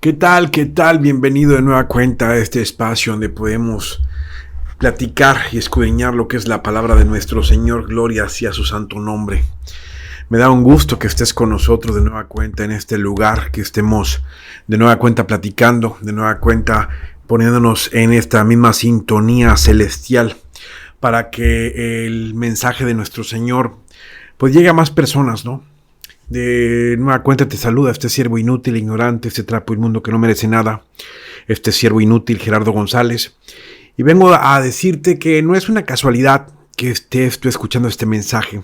¿Qué tal? ¿Qué tal? Bienvenido de nueva cuenta a este espacio donde podemos platicar y escudriñar lo que es la palabra de nuestro Señor. Gloria sea su santo nombre. Me da un gusto que estés con nosotros de nueva cuenta en este lugar, que estemos de nueva cuenta platicando, de nueva cuenta poniéndonos en esta misma sintonía celestial para que el mensaje de nuestro Señor pues llegue a más personas, ¿no? De nueva cuenta te saluda este siervo inútil, ignorante, este trapo inmundo que no merece nada, este siervo inútil Gerardo González, y vengo a decirte que no es una casualidad que estés tú escuchando este mensaje.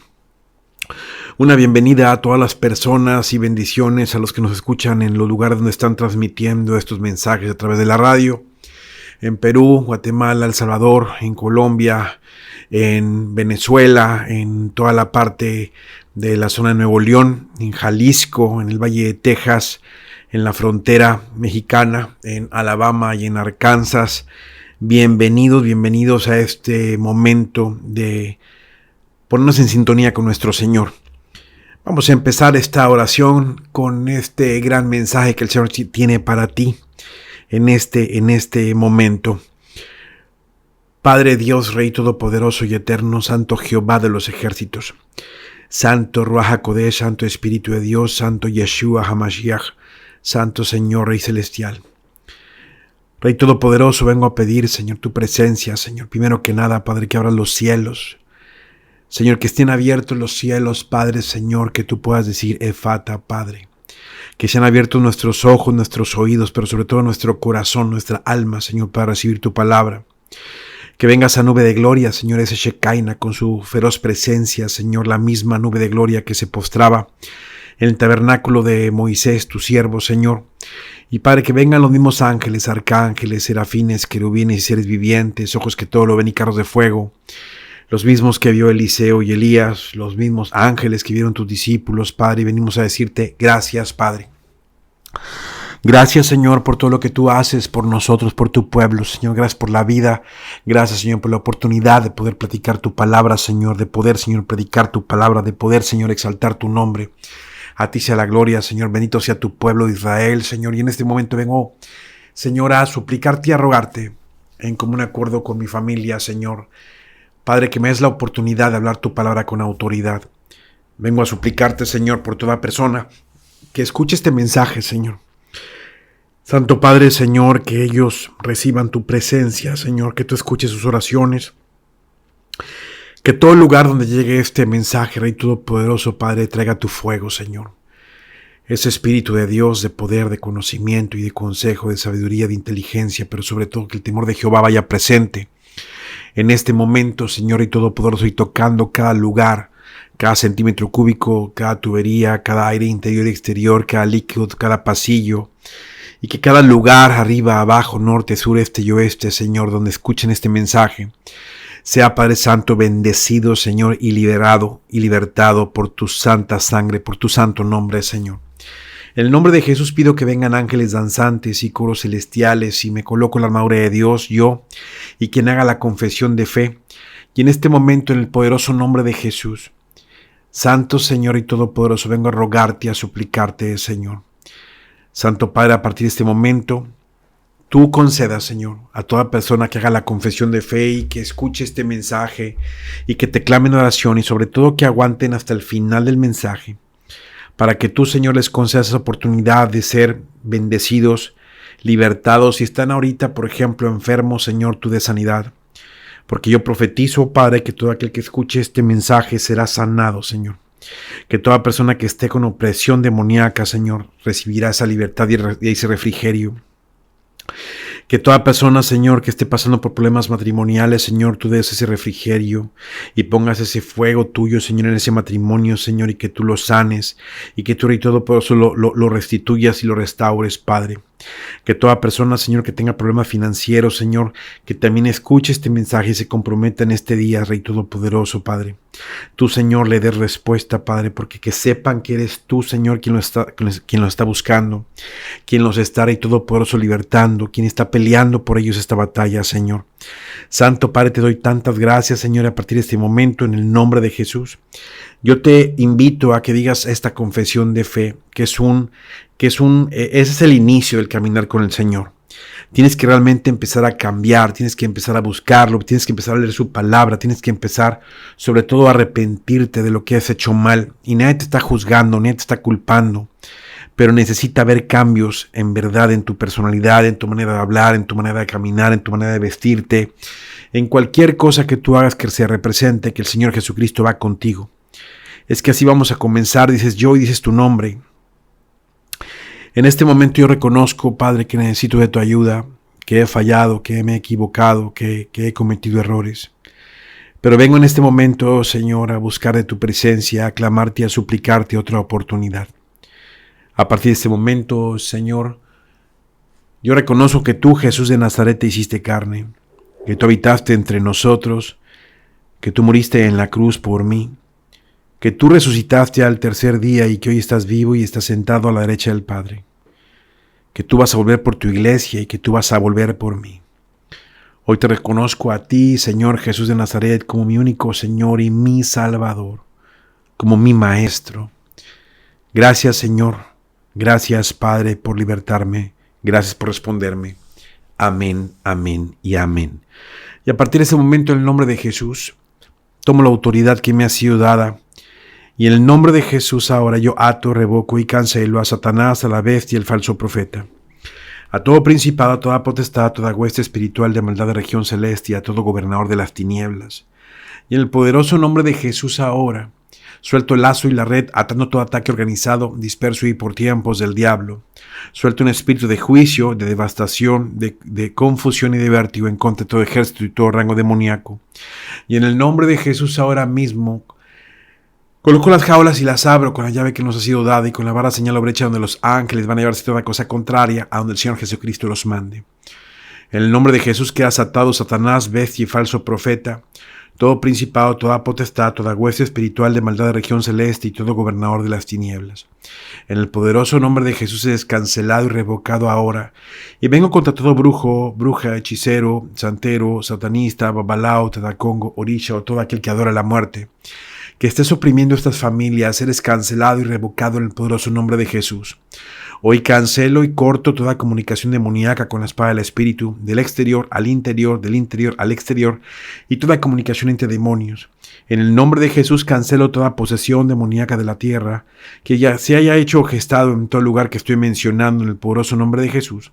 Una bienvenida a todas las personas y bendiciones a los que nos escuchan en los lugares donde están transmitiendo estos mensajes a través de la radio, en Perú, Guatemala, El Salvador, en Colombia, en Venezuela, en toda la parte de la zona de Nuevo León, en Jalisco, en el Valle de Texas, en la frontera mexicana, en Alabama y en Arkansas. Bienvenidos a este momento de ponernos en sintonía con nuestro Señor. Vamos a empezar esta oración con este gran mensaje que el Señor tiene para ti en este momento. Padre Dios, Rey Todopoderoso y Eterno, Santo Jehová de los ejércitos, Santo Ruach HaKodesh, Santo Espíritu de Dios, Santo Yeshua HaMashiach, Santo Señor Rey Celestial. Rey Todopoderoso, vengo a pedir, Señor, tu presencia, Señor. Primero que nada, Padre, que abras los cielos. Señor, que estén abiertos los cielos, Padre, Señor, que tú puedas decir Efata, Padre. Que sean abiertos nuestros ojos, nuestros oídos, pero sobre todo nuestro corazón, nuestra alma, Señor, para recibir tu palabra. Que venga esa nube de gloria, Señor, ese Shekinah con su feroz presencia, Señor, la misma nube de gloria que se postraba en el tabernáculo de Moisés, tu siervo, Señor. Y Padre, que vengan los mismos ángeles, arcángeles, serafines, querubines y seres vivientes, ojos que todo lo ven y carros de fuego. Los mismos que vio Eliseo y Elías, los mismos ángeles que vieron tus discípulos, Padre, y venimos a decirte gracias, Padre. Gracias, Señor, por todo lo que tú haces por nosotros, por tu pueblo, Señor. Gracias por la vida. Gracias, Señor, por la oportunidad de poder platicar tu palabra, Señor. De poder, Señor, predicar tu palabra. De poder, Señor, exaltar tu nombre. A ti sea la gloria, Señor. Bendito sea tu pueblo de Israel, Señor. Y en este momento vengo, Señor, a suplicarte y a rogarte en común acuerdo con mi familia, Señor. Padre, que me des la oportunidad de hablar tu palabra con autoridad. Vengo a suplicarte, Señor, por toda persona que escuche este mensaje, Señor. Santo Padre, Señor, que ellos reciban tu presencia, Señor, que tú escuches sus oraciones. Que todo lugar donde llegue este mensaje, Rey Todopoderoso, Padre, traiga tu fuego, Señor. Ese Espíritu de Dios, de poder, de conocimiento y de consejo, de sabiduría, de inteligencia, pero sobre todo que el temor de Jehová vaya presente en este momento, Señor, y Todopoderoso, y tocando cada lugar, cada centímetro cúbico, cada tubería, cada aire interior y exterior, cada líquido, cada pasillo, y que cada lugar, arriba, abajo, norte, sur, este y oeste, Señor, donde escuchen este mensaje, sea, Padre Santo, bendecido, Señor, y liberado y libertado por tu santa sangre, por tu santo nombre, Señor. En el nombre de Jesús pido que vengan ángeles danzantes y coros celestiales, y me coloco la armadura de Dios, yo, y quien haga la confesión de fe, y en este momento, en el poderoso nombre de Jesús, Santo Señor y Todopoderoso, vengo a rogarte y a suplicarte, Señor. Santo Padre, a partir de este momento, tú concedas, Señor, a toda persona que haga la confesión de fe y que escuche este mensaje y que te clamen oración, y sobre todo que aguanten hasta el final del mensaje, para que tú, Señor, les concedas esa oportunidad de ser bendecidos, libertados. Si están ahorita, por ejemplo, enfermos, Señor, tú de sanidad. Porque yo profetizo, Padre, que todo aquel que escuche este mensaje será sanado, Señor. Que toda persona que esté con opresión demoníaca, Señor, recibirá esa libertad y ese refrigerio. Que toda persona, Señor, que esté pasando por problemas matrimoniales, Señor, tú des ese refrigerio y pongas ese fuego tuyo, Señor, en ese matrimonio, Señor, y que tú lo sanes y que tú, Rey Todopoderoso, lo restituyas y lo restaures, Padre. Que toda persona, Señor, que tenga problemas financieros, Señor, que también escuche este mensaje y se comprometa en este día, Rey Todopoderoso, Padre. Tú, Señor, le des respuesta, Padre, porque que sepan que eres tú, Señor, quien lo está buscando, quien los está, Rey Todopoderoso, libertando, quien está peleando por ellos esta batalla, Señor. Santo Padre, te doy tantas gracias, Señor, a partir de este momento, en el nombre de Jesús. Yo te invito a que digas esta confesión de fe, que es un que ese es el inicio del caminar con el Señor. Tienes que realmente empezar a cambiar, tienes que empezar a buscarlo, tienes que empezar a leer su palabra, tienes que empezar sobre todo a arrepentirte de lo que has hecho mal. Y nadie te está juzgando, nadie te está culpando, pero necesita haber cambios en verdad en tu personalidad, en tu manera de hablar, en tu manera de caminar, en tu manera de vestirte, en cualquier cosa que tú hagas que se represente que el Señor Jesucristo va contigo. Es que así vamos a comenzar, dices yo y dices tu nombre. En este momento yo reconozco, Padre, que necesito de tu ayuda, que he fallado, que me he equivocado, que he cometido errores. Pero vengo en este momento, Señor, a buscar de tu presencia, a clamarte y a suplicarte otra oportunidad. A partir de este momento, Señor, yo reconozco que tú, Jesús de Nazaret, te hiciste carne, que tú habitaste entre nosotros, que tú moriste en la cruz por mí, que tú resucitaste al tercer día y que hoy estás vivo y estás sentado a la derecha del Padre, que tú vas a volver por tu iglesia y que tú vas a volver por mí. Hoy te reconozco a ti, Señor Jesús de Nazaret, como mi único Señor y mi Salvador, como mi Maestro. Gracias, Señor. Gracias, Padre, por libertarme. Gracias por responderme. Amén, amén y amén. Y a partir de ese momento, en el nombre de Jesús, tomo la autoridad que me ha sido dada. Y en el nombre de Jesús ahora yo ato, revoco y cancelo a Satanás, a la bestia y al falso profeta, a todo principado, a toda potestad, a toda hueste espiritual de maldad de región celeste, a todo gobernador de las tinieblas. Y en el poderoso nombre de Jesús ahora, suelto el lazo y la red, atando todo ataque organizado, disperso y por tiempos del diablo. Suelto un espíritu de juicio, de devastación, de confusión y de vértigo en contra de todo ejército y todo rango demoníaco. Y en el nombre de Jesús ahora mismo, coloco las jaulas y las abro con la llave que nos ha sido dada y con la vara señalo brecha donde los ángeles van a llevarse toda cosa contraria a donde el Señor Jesucristo los mande. En el nombre de Jesús quedas atado, Satanás, bestia y falso profeta, todo principado, toda potestad, toda hueste espiritual de maldad de región celeste y todo gobernador de las tinieblas. En el poderoso nombre de Jesús es cancelado y revocado ahora. Y vengo contra todo brujo, bruja, hechicero, santero, satanista, babalao, tadacongo, orisha o todo aquel que adora la muerte, que estés oprimiendo estas familias, eres cancelado y revocado en el poderoso nombre de Jesús. Hoy cancelo y corto toda comunicación demoníaca con la espada del Espíritu, del exterior al interior, del interior al exterior, y toda comunicación entre demonios. En el nombre de Jesús cancelo toda posesión demoníaca de la tierra, que ya se haya hecho o gestado en todo lugar que estoy mencionando en el poderoso nombre de Jesús.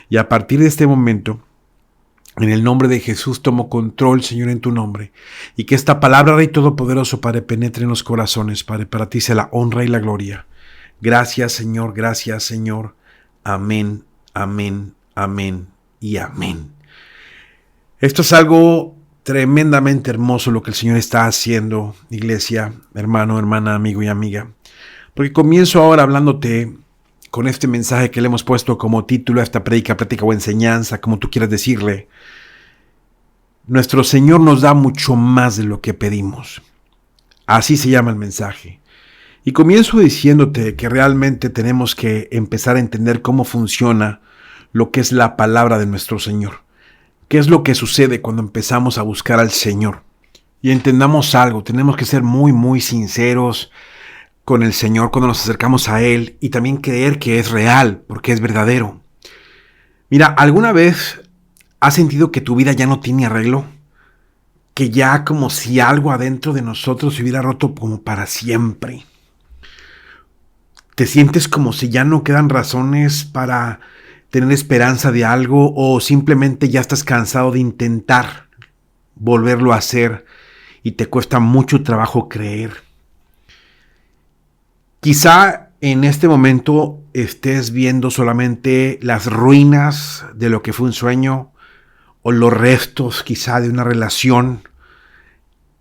Y a partir de este momento, en el nombre de Jesús tomo control, Señor, en tu nombre. Y que esta palabra, Rey Todopoderoso, Padre, penetre en los corazones, Padre. Para ti sea la honra y la gloria. Gracias, Señor. Gracias, Señor. Amén, amén, amén y amén. Esto es algo tremendamente hermoso lo que el Señor está haciendo, iglesia, hermano, hermana, amigo y amiga. Porque comienzo ahora hablándote con este mensaje que le hemos puesto como título a esta prédica, plática o enseñanza, como tú quieras decirle. Nuestro Señor nos da mucho más de lo que pedimos. Así se llama el mensaje. Y comienzo diciéndote que realmente tenemos que empezar a entender cómo funciona lo que es la palabra de nuestro Señor. ¿Qué es lo que sucede cuando empezamos a buscar al Señor? Y entendamos algo, tenemos que ser muy, muy sinceros con el Señor cuando nos acercamos a Él y también creer que es real, porque es verdadero. Mira, ¿alguna vez has sentido que tu vida ya no tiene arreglo? Que ya como si algo adentro de nosotros se hubiera roto como para siempre. ¿Te sientes como si ya no quedan razones para tener esperanza de algo o simplemente ya estás cansado de intentar volverlo a hacer y te cuesta mucho trabajo creer? Quizá en este momento estés viendo solamente las ruinas de lo que fue un sueño o los restos quizá de una relación.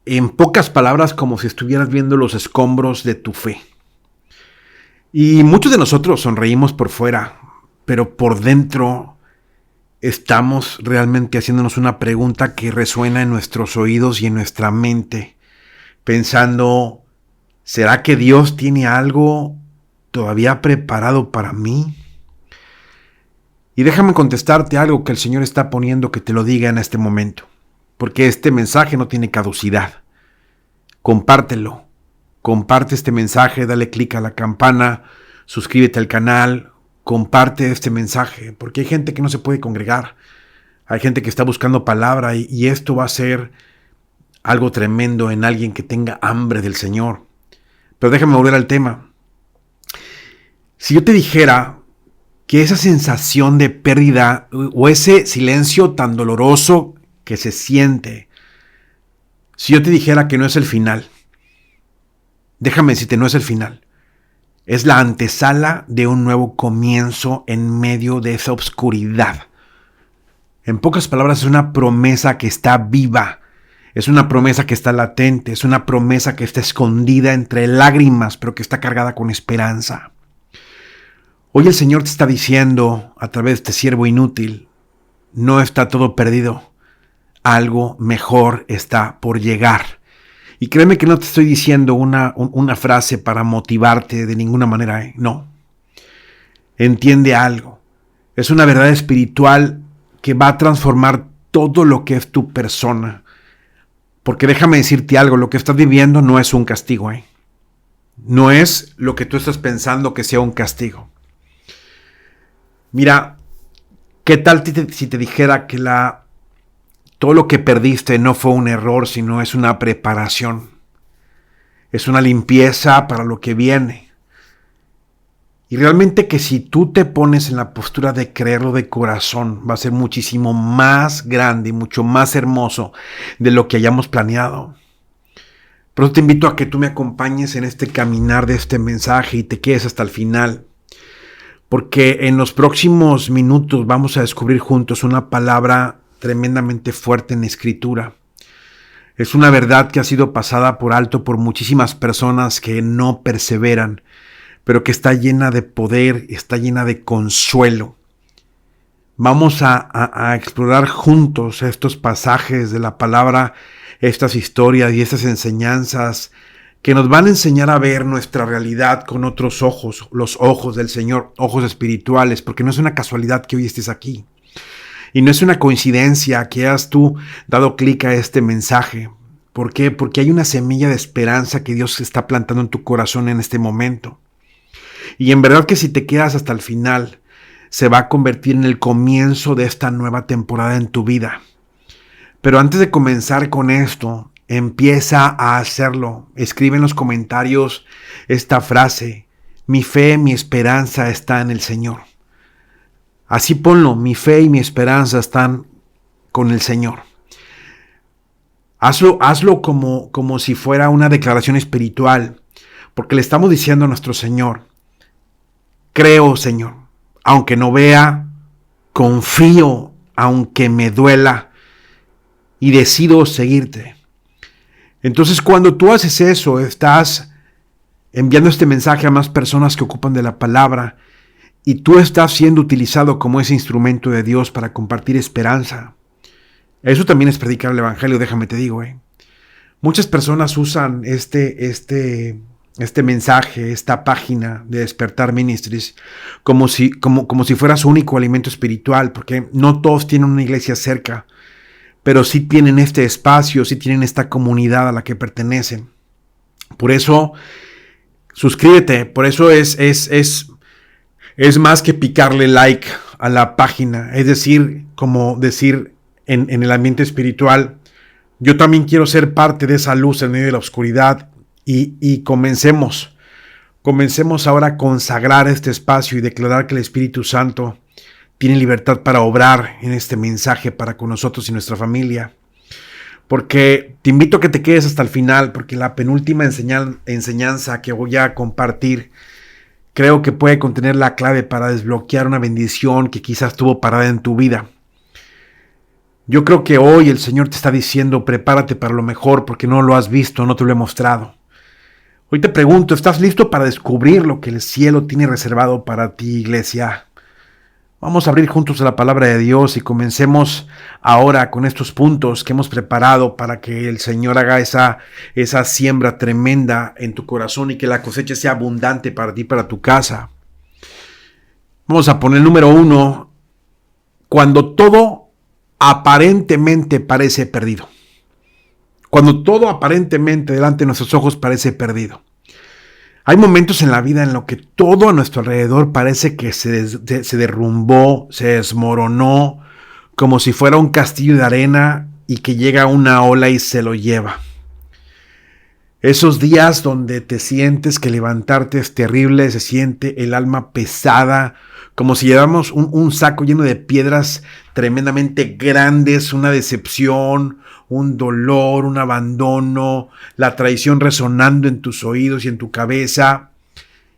En pocas palabras, como si estuvieras viendo los escombros de tu fe. Y muchos de nosotros sonreímos por fuera, pero por dentro estamos realmente haciéndonos una pregunta que resuena en nuestros oídos y en nuestra mente, pensando, ¿será que Dios tiene algo todavía preparado para mí? Y déjame contestarte algo que el Señor está poniendo que te lo diga en este momento, porque este mensaje no tiene caducidad. Compártelo. Comparte este mensaje, dale clic a la campana, suscríbete al canal, comparte este mensaje, porque hay gente que no se puede congregar, hay gente que está buscando palabra y esto va a ser algo tremendo en alguien que tenga hambre del Señor. Pero déjame volver al tema. Si yo te dijera que esa sensación de pérdida o ese silencio tan doloroso que se siente, si yo te dijera que no es el final, déjame decirte, no es el final. Es la antesala de un nuevo comienzo en medio de esa oscuridad. En pocas palabras, es una promesa que está viva. Es una promesa que está latente. Es una promesa que está escondida entre lágrimas, pero que está cargada con esperanza. Hoy el Señor te está diciendo a través de este siervo inútil, no está todo perdido. Algo mejor está por llegar. Y créeme que no te estoy diciendo una frase para motivarte de ninguna manera. No. Entiende algo. Es una verdad espiritual que va a transformar todo lo que es tu persona. Porque déjame decirte algo, lo que estás viviendo no es un castigo. No es lo que tú estás pensando que sea un castigo. Mira, ¿qué tal si te dijera que todo lo que perdiste no fue un error, sino es una preparación? Es una limpieza para lo que viene. Y realmente que si tú te pones en la postura de creerlo de corazón, va a ser muchísimo más grande y mucho más hermoso de lo que hayamos planeado. Por eso te invito a que tú me acompañes en este caminar de este mensaje y te quedes hasta el final. Porque en los próximos minutos vamos a descubrir juntos una palabra tremendamente fuerte en la Escritura. Es una verdad que ha sido pasada por alto por muchísimas personas que no perseveran, pero que está llena de poder, está llena de consuelo. Vamos a explorar juntos estos pasajes de la palabra, estas historias y estas enseñanzas que nos van a enseñar a ver nuestra realidad con otros ojos, los ojos del Señor, ojos espirituales, porque no es una casualidad que hoy estés aquí. Y no es una coincidencia que hayas tú dado clic a este mensaje. ¿Por qué? Porque hay una semilla de esperanza que Dios está plantando en tu corazón en este momento. Y en verdad que si te quedas hasta el final, se va a convertir en el comienzo de esta nueva temporada en tu vida. Pero antes de comenzar con esto, empieza a hacerlo. Escribe en los comentarios esta frase: mi fe, mi esperanza está en el Señor. Así ponlo, mi fe y mi esperanza están con el Señor. Hazlo como si fuera una declaración espiritual, porque le estamos diciendo a nuestro Señor: creo, Señor, aunque no vea, confío, aunque me duela, y decido seguirte. Entonces, cuando tú haces eso, estás enviando este mensaje a más personas que ocupan de la palabra, y tú estás siendo utilizado como ese instrumento de Dios para compartir esperanza. Eso también es predicar el Evangelio, déjame te digo. Muchas personas usan este mensaje, esta página de Despertar Ministries, como si fuera su único alimento espiritual, porque no todos tienen una iglesia cerca, pero sí tienen este espacio, sí tienen esta comunidad a la que pertenecen. Por eso, suscríbete, por eso es más que picarle like a la página, es decir, como decir en el ambiente espiritual, yo también quiero ser parte de esa luz en medio de la oscuridad y comencemos ahora a consagrar este espacio y declarar que el Espíritu Santo tiene libertad para obrar en este mensaje para con nosotros y nuestra familia. Porque te invito a que te quedes hasta el final, porque la penúltima enseñanza que voy a compartir creo que puede contener la clave para desbloquear una bendición que quizás estuvo parada en tu vida. Yo creo que hoy el Señor te está diciendo: prepárate para lo mejor, porque no lo has visto, no te lo he mostrado. Hoy te pregunto, ¿estás listo para descubrir lo que el cielo tiene reservado para ti, iglesia? Vamos a abrir juntos la palabra de Dios y comencemos ahora con estos puntos que hemos preparado para que el Señor haga esa siembra tremenda en tu corazón y que la cosecha sea abundante para ti, para tu casa. Vamos a poner el número 1, cuando todo aparentemente parece perdido. Cuando todo aparentemente delante de nuestros ojos parece perdido. Hay momentos en la vida en los que todo a nuestro alrededor parece que se derrumbó, se desmoronó, como si fuera un castillo de arena y que llega una ola y se lo lleva. Esos días donde te sientes que levantarte es terrible, se siente el alma pesada, como si llevamos un saco lleno de piedras tremendamente grandes, una decepción, un dolor, un abandono, la traición resonando en tus oídos y en tu cabeza.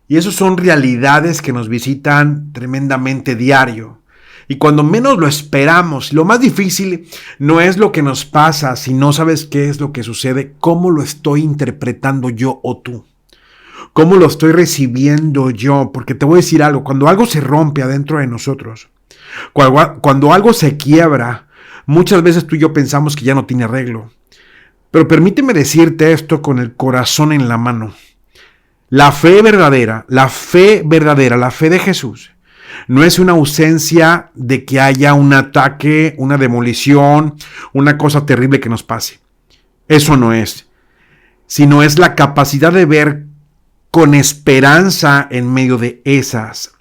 Y esas son realidades que nos visitan tremendamente diario. Y cuando menos lo esperamos, lo más difícil no es lo que nos pasa, si no sabes qué es lo que sucede, cómo lo estoy interpretando yo o tú. ¿Cómo lo estoy recibiendo yo? Porque te voy a decir algo, cuando algo se rompe adentro de nosotros, cuando algo se quiebra, muchas veces tú y yo pensamos que ya no tiene arreglo. Pero permíteme decirte esto con el corazón en la mano. La fe verdadera, la fe de Jesús, no es una ausencia de que haya un ataque, una demolición, una cosa terrible que nos pase. Eso no es. Sino es la capacidad de ver con esperanza en medio de esas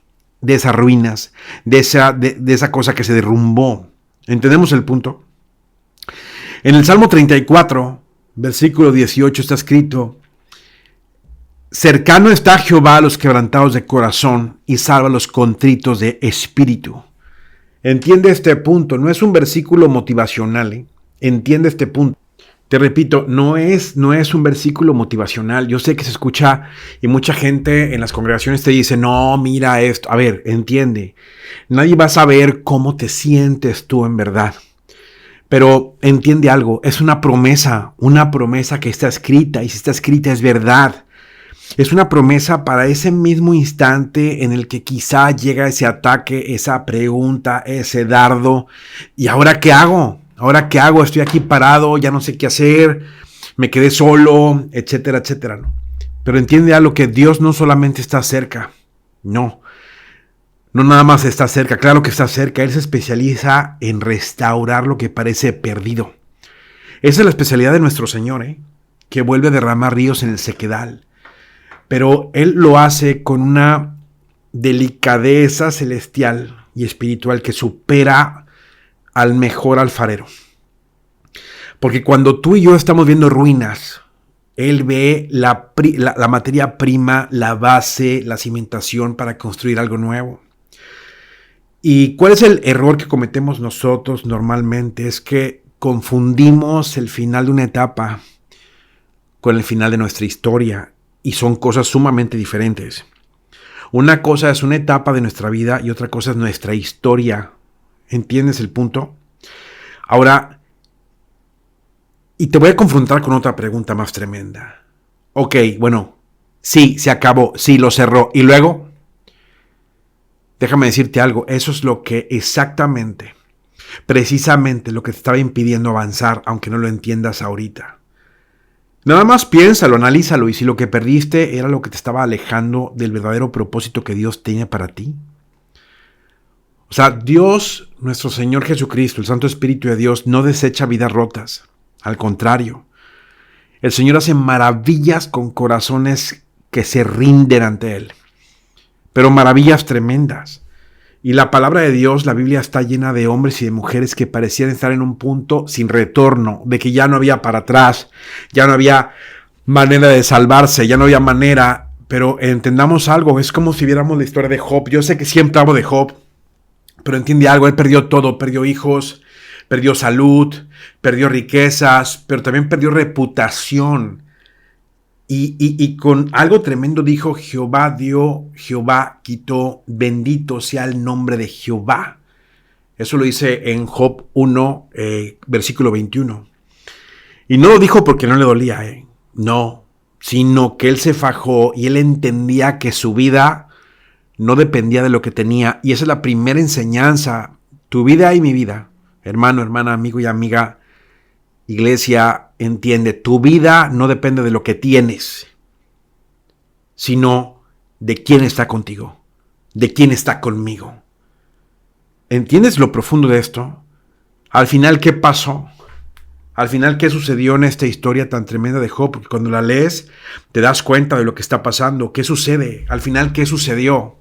ruinas, de esa cosa que se derrumbó. ¿Entendemos el punto? En el Salmo 34, versículo 18 está escrito: cercano está Jehová a los quebrantados de corazón y salva a los contritos de espíritu. Entiende este punto, no es un versículo motivacional, Entiende este punto. Te repito, no es un versículo motivacional. Yo sé que se escucha y mucha gente en las congregaciones te dice, no, mira esto. A ver, entiende, nadie va a saber cómo te sientes tú en verdad. Pero entiende algo, es una promesa que está escrita, y si está escrita es verdad. Es una promesa para ese mismo instante en el que quizá llega ese ataque, esa pregunta, ese dardo. ¿Y ahora qué hago? ¿Ahora qué hago? Estoy aquí parado, ya no sé qué hacer, me quedé solo, etcétera, etcétera, ¿no? Pero entiende algo, que Dios no solamente está cerca, no nada más está cerca, claro que está cerca, Él se especializa en restaurar lo que parece perdido. Esa es la especialidad de nuestro Señor, que vuelve a derramar ríos en el sequedal. Pero Él lo hace con una delicadeza celestial y espiritual que supera al mejor alfarero. Porque cuando tú y yo estamos viendo ruinas, Él ve la materia prima, la base, la cimentación para construir algo nuevo. ¿Y cuál es el error que cometemos nosotros normalmente? Es que confundimos el final de una etapa con el final de nuestra historia. Y son cosas sumamente diferentes. Una cosa es una etapa de nuestra vida y otra cosa es nuestra historia. ¿Entiendes el punto? Ahora, y te voy a confrontar con otra pregunta más tremenda. Ok, bueno, sí, se acabó, sí, lo cerró. ¿Y luego? Déjame decirte algo, eso es lo que precisamente lo que te estaba impidiendo avanzar, aunque no lo entiendas ahorita. Nada más piénsalo, analízalo, y si lo que perdiste era lo que te estaba alejando del verdadero propósito que Dios tenía para ti. O sea, Dios, nuestro Señor Jesucristo, el Santo Espíritu de Dios, no desecha vidas rotas. Al contrario, el Señor hace maravillas con corazones que se rinden ante Él. Pero maravillas tremendas. Y la palabra de Dios, la Biblia, está llena de hombres y de mujeres que parecían estar en un punto sin retorno, de que ya no había para atrás, ya no había manera de salvarse, ya no había manera. Pero entendamos algo, es como si viéramos la historia de Job. Yo sé que siempre hablo de Job, pero entiende algo, él perdió todo, perdió hijos, perdió salud, perdió riquezas, pero también perdió reputación. Y con algo tremendo dijo, Jehová dio, Jehová quitó, bendito sea el nombre de Jehová. Eso lo dice en Job 1, versículo 21. Y no lo dijo porque no le dolía, no, sino que él se fajó y él entendía que su vida no dependía de lo que tenía. Y esa es la primera enseñanza, tu vida y mi vida, hermano, hermana, amigo y amiga, iglesia. Entiende, tu vida no depende de lo que tienes, sino de quién está contigo, de quién está conmigo. ¿Entiendes lo profundo de esto? Al final, ¿qué pasó? Al final, ¿qué sucedió en esta historia tan tremenda de Job? Porque cuando la lees, te das cuenta de lo que está pasando. ¿Qué sucede? Al final, ¿qué sucedió?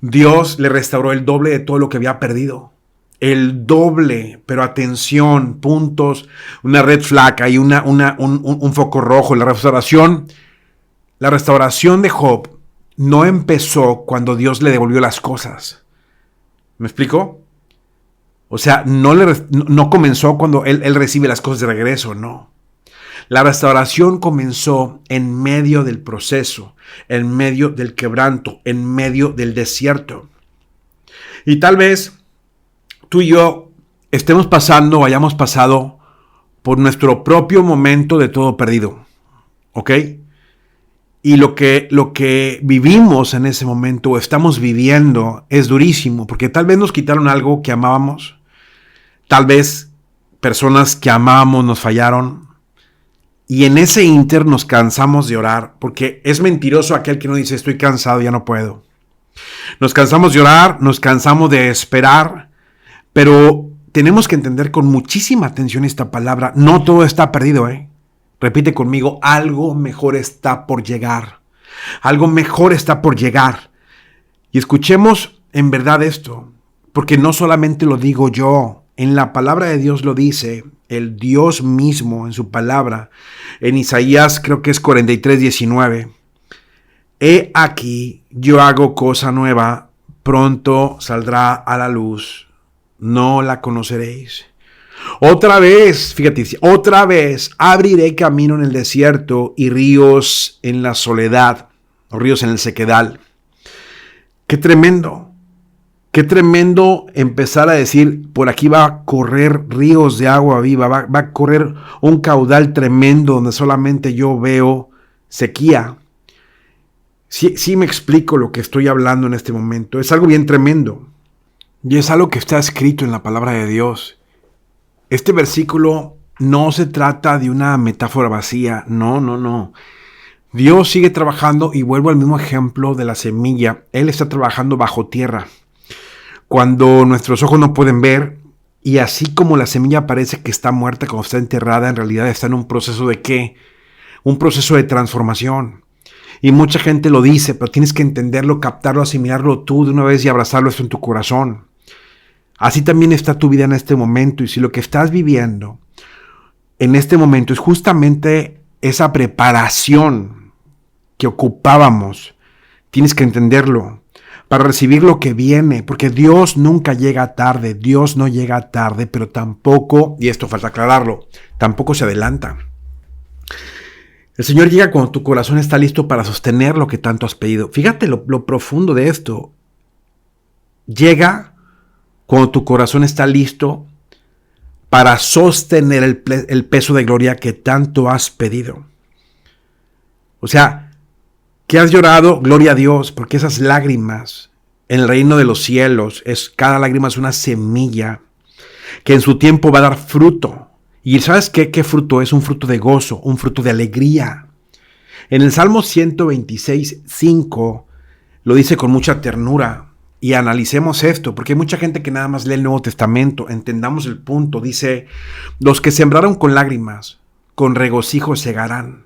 Dios le restauró el doble de todo lo que había perdido. El doble, pero atención, puntos, una red flag y un foco rojo. La restauración de Job no empezó cuando Dios le devolvió las cosas. ¿Me explico? O sea, no comenzó cuando él recibe las cosas de regreso, no. La restauración comenzó en medio del proceso, en medio del quebranto, en medio del desierto. Y tal vez tú y yo estemos pasando o hayamos pasado por nuestro propio momento de todo perdido, ¿ok? Y lo que vivimos en ese momento o estamos viviendo es durísimo, porque tal vez nos quitaron algo que amábamos, tal vez personas que amábamos nos fallaron, y en ese ínter nos cansamos de orar, porque es mentiroso aquel que no dice estoy cansado, ya no puedo. Nos cansamos de orar, nos cansamos de esperar, pero tenemos que entender con muchísima atención esta palabra. No todo está perdido, Repite conmigo, algo mejor está por llegar. Algo mejor está por llegar. Y escuchemos en verdad esto, porque no solamente lo digo yo, en la palabra de Dios lo dice el Dios mismo en su palabra, en Isaías creo que es 43:19. He aquí, yo hago cosa nueva, pronto saldrá a la luz, no la conoceréis. Otra vez, fíjate, otra vez abriré camino en el desierto y ríos en la soledad, o ríos en el sequedal. Qué tremendo empezar a decir, por aquí va a correr ríos de agua viva, va a correr un caudal tremendo donde solamente yo veo sequía. Sí me explico lo que estoy hablando en este momento, es algo bien tremendo y es algo que está escrito en la palabra de Dios. Este versículo no se trata de una metáfora vacía, no. Dios sigue trabajando y vuelvo al mismo ejemplo de la semilla. Él está trabajando bajo tierra. Cuando nuestros ojos no pueden ver y así como la semilla parece que está muerta cuando está enterrada, en realidad está en un proceso de ¿qué? Un proceso de transformación. Y mucha gente lo dice, pero tienes que entenderlo, captarlo, asimilarlo tú de una vez y abrazarlo esto en tu corazón. Así también está tu vida en este momento, y si lo que estás viviendo en este momento es justamente esa preparación que ocupábamos, tienes que entenderlo para recibir lo que viene, porque Dios nunca llega tarde, Dios no llega tarde, pero tampoco, y esto falta aclararlo, tampoco se adelanta. El Señor llega cuando tu corazón está listo para sostener lo que tanto has pedido. Fíjate lo profundo de esto. Llega cuando tu corazón está listo para sostener el peso de gloria que tanto has pedido. O sea, que has llorado, gloria a Dios, porque esas lágrimas en el reino de los cielos, cada lágrima es una semilla que en su tiempo va a dar fruto. Y ¿sabes qué? ¿Qué fruto es? Un fruto de gozo, un fruto de alegría. En el Salmo 126:5 lo dice con mucha ternura. Y analicemos esto, porque hay mucha gente que nada más lee el Nuevo Testamento. Entendamos el punto. Dice, los que sembraron con lágrimas, con regocijo segarán.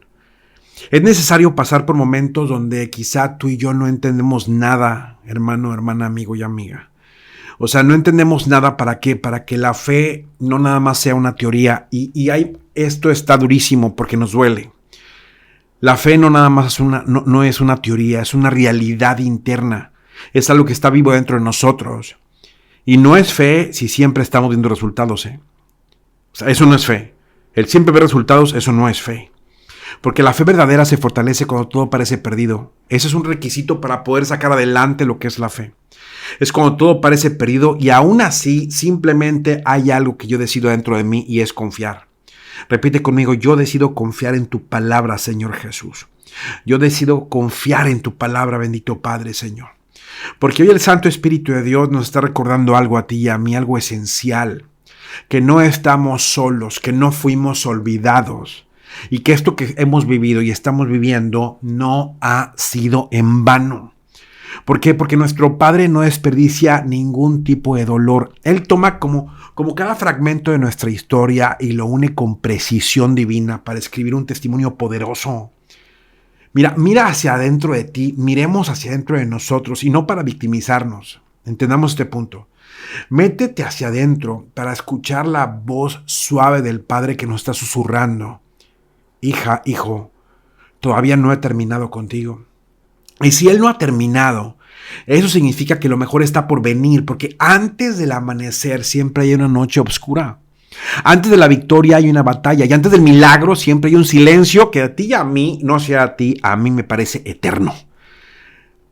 Es necesario pasar por momentos donde quizá tú y yo no entendemos nada, hermano, hermana, amigo y amiga. O sea, no entendemos nada. ¿Para qué? Para que la fe no nada más sea una teoría. Esto está durísimo porque nos duele. La fe no nada más no es una teoría, es una realidad interna. Es algo que está vivo dentro de nosotros. Y no es fe si siempre estamos viendo resultados. O sea, eso no es fe. El siempre ver resultados, eso no es fe. Porque la fe verdadera se fortalece cuando todo parece perdido. Ese es un requisito para poder sacar adelante lo que es la fe. Es cuando todo parece perdido y aún así simplemente hay algo que yo decido dentro de mí y es confiar. Repite conmigo, yo decido confiar en tu palabra, Señor Jesús. Yo decido confiar en tu palabra, bendito Padre, Señor. Porque hoy el Santo Espíritu de Dios nos está recordando algo a ti y a mí, algo esencial. Que no estamos solos, que no fuimos olvidados. Y que esto que hemos vivido y estamos viviendo no ha sido en vano. ¿Por qué? Porque nuestro Padre no desperdicia ningún tipo de dolor. Él toma como cada fragmento de nuestra historia y lo une con precisión divina para escribir un testimonio poderoso. Mira hacia adentro de ti, miremos hacia adentro de nosotros y no para victimizarnos. Entendamos este punto. Métete hacia adentro para escuchar la voz suave del Padre que nos está susurrando. Hija, hijo, todavía no he terminado contigo. Y si Él no ha terminado, eso significa que lo mejor está por venir, porque antes del amanecer siempre hay una noche oscura. Antes de la victoria hay una batalla, y antes del milagro siempre hay un silencio que a ti y a mí, no sea a ti, a mí me parece eterno.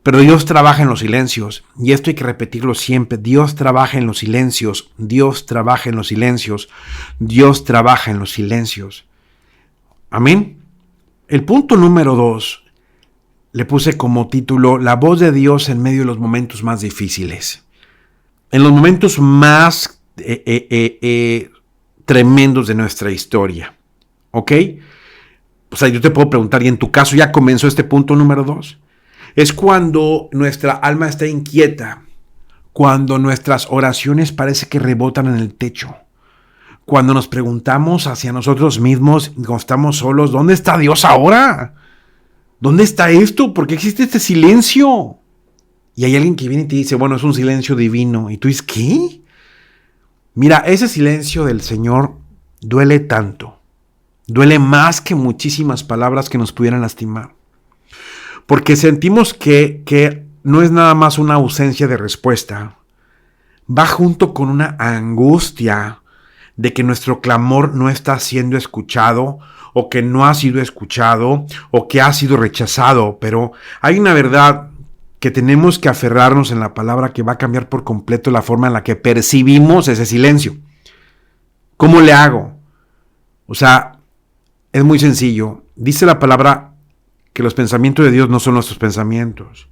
Pero Dios trabaja en los silencios, y esto hay que repetirlo siempre. Dios trabaja en los silencios, Dios trabaja en los silencios, Dios trabaja en los silencios. Amén. El punto número 2 le puse como título la voz de Dios en medio de los momentos más difíciles. En los momentos más tremendos de nuestra historia. ¿Ok? O sea, yo te puedo preguntar, ¿y en tu caso ya comenzó este punto número 2? Es cuando nuestra alma está inquieta, cuando nuestras oraciones parece que rebotan en el techo, cuando nos preguntamos hacia nosotros mismos, cuando estamos solos, ¿dónde está Dios ahora? ¿Dónde está esto? ¿Por qué existe este silencio? Y hay alguien que viene y te dice, bueno, es un silencio divino. Y tú dices, ¿qué? Mira, ese silencio del Señor duele tanto. Duele más que muchísimas palabras que nos pudieran lastimar. Porque sentimos que no es nada más una ausencia de respuesta. Va junto con una angustia de que nuestro clamor no está siendo escuchado, o que no ha sido escuchado, o que ha sido rechazado. Pero hay una verdad que tenemos que aferrarnos en la palabra que va a cambiar por completo la forma en la que percibimos ese silencio. ¿Cómo le hago? O sea, es muy sencillo. Dice la palabra que los pensamientos de Dios no son nuestros pensamientos,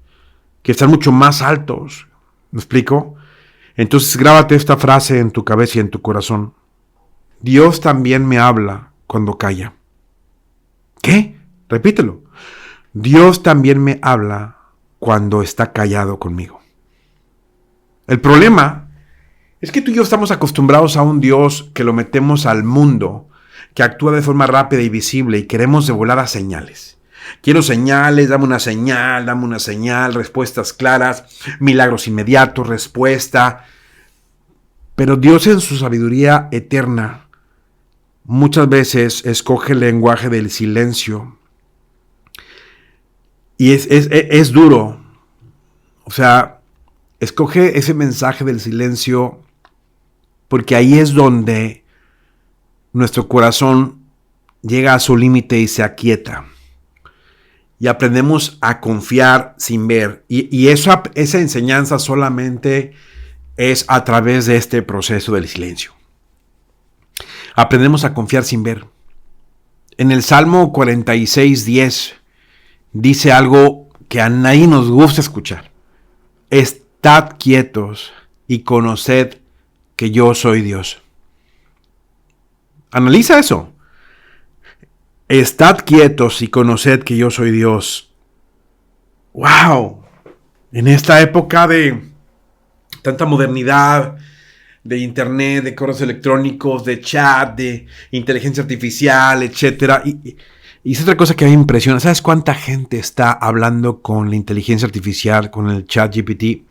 que están mucho más altos. ¿Me explico? Entonces grábate esta frase en tu cabeza y en tu corazón. Dios también me habla cuando calla. ¿Qué? Repítelo. Dios también me habla cuando está callado conmigo. El problema es que tú y yo estamos acostumbrados a un Dios que lo metemos al mundo, que actúa de forma rápida y visible, y queremos de volada señales. Quiero señales, dame una señal, respuestas claras, milagros inmediatos, respuesta. Pero Dios en su sabiduría eterna muchas veces escoge el lenguaje del silencio. Y es duro. O sea, escoge ese mensaje del silencio porque ahí es donde nuestro corazón llega a su límite y se aquieta. Y aprendemos a confiar sin ver. Y esa enseñanza solamente es a través de este proceso del silencio. Aprendemos a confiar sin ver. En el Salmo 46:10 dice algo que a nadie nos gusta escuchar. Estad quietos y conoced que yo soy Dios. Analiza eso. Estad quietos y conoced que yo soy Dios. ¡Wow! En esta época de tanta modernidad, de internet, de correos electrónicos, de chat, de inteligencia artificial, etc. Y es otra cosa que a mí me impresiona. ¿Sabes cuánta gente está hablando con la inteligencia artificial, con el chat GPT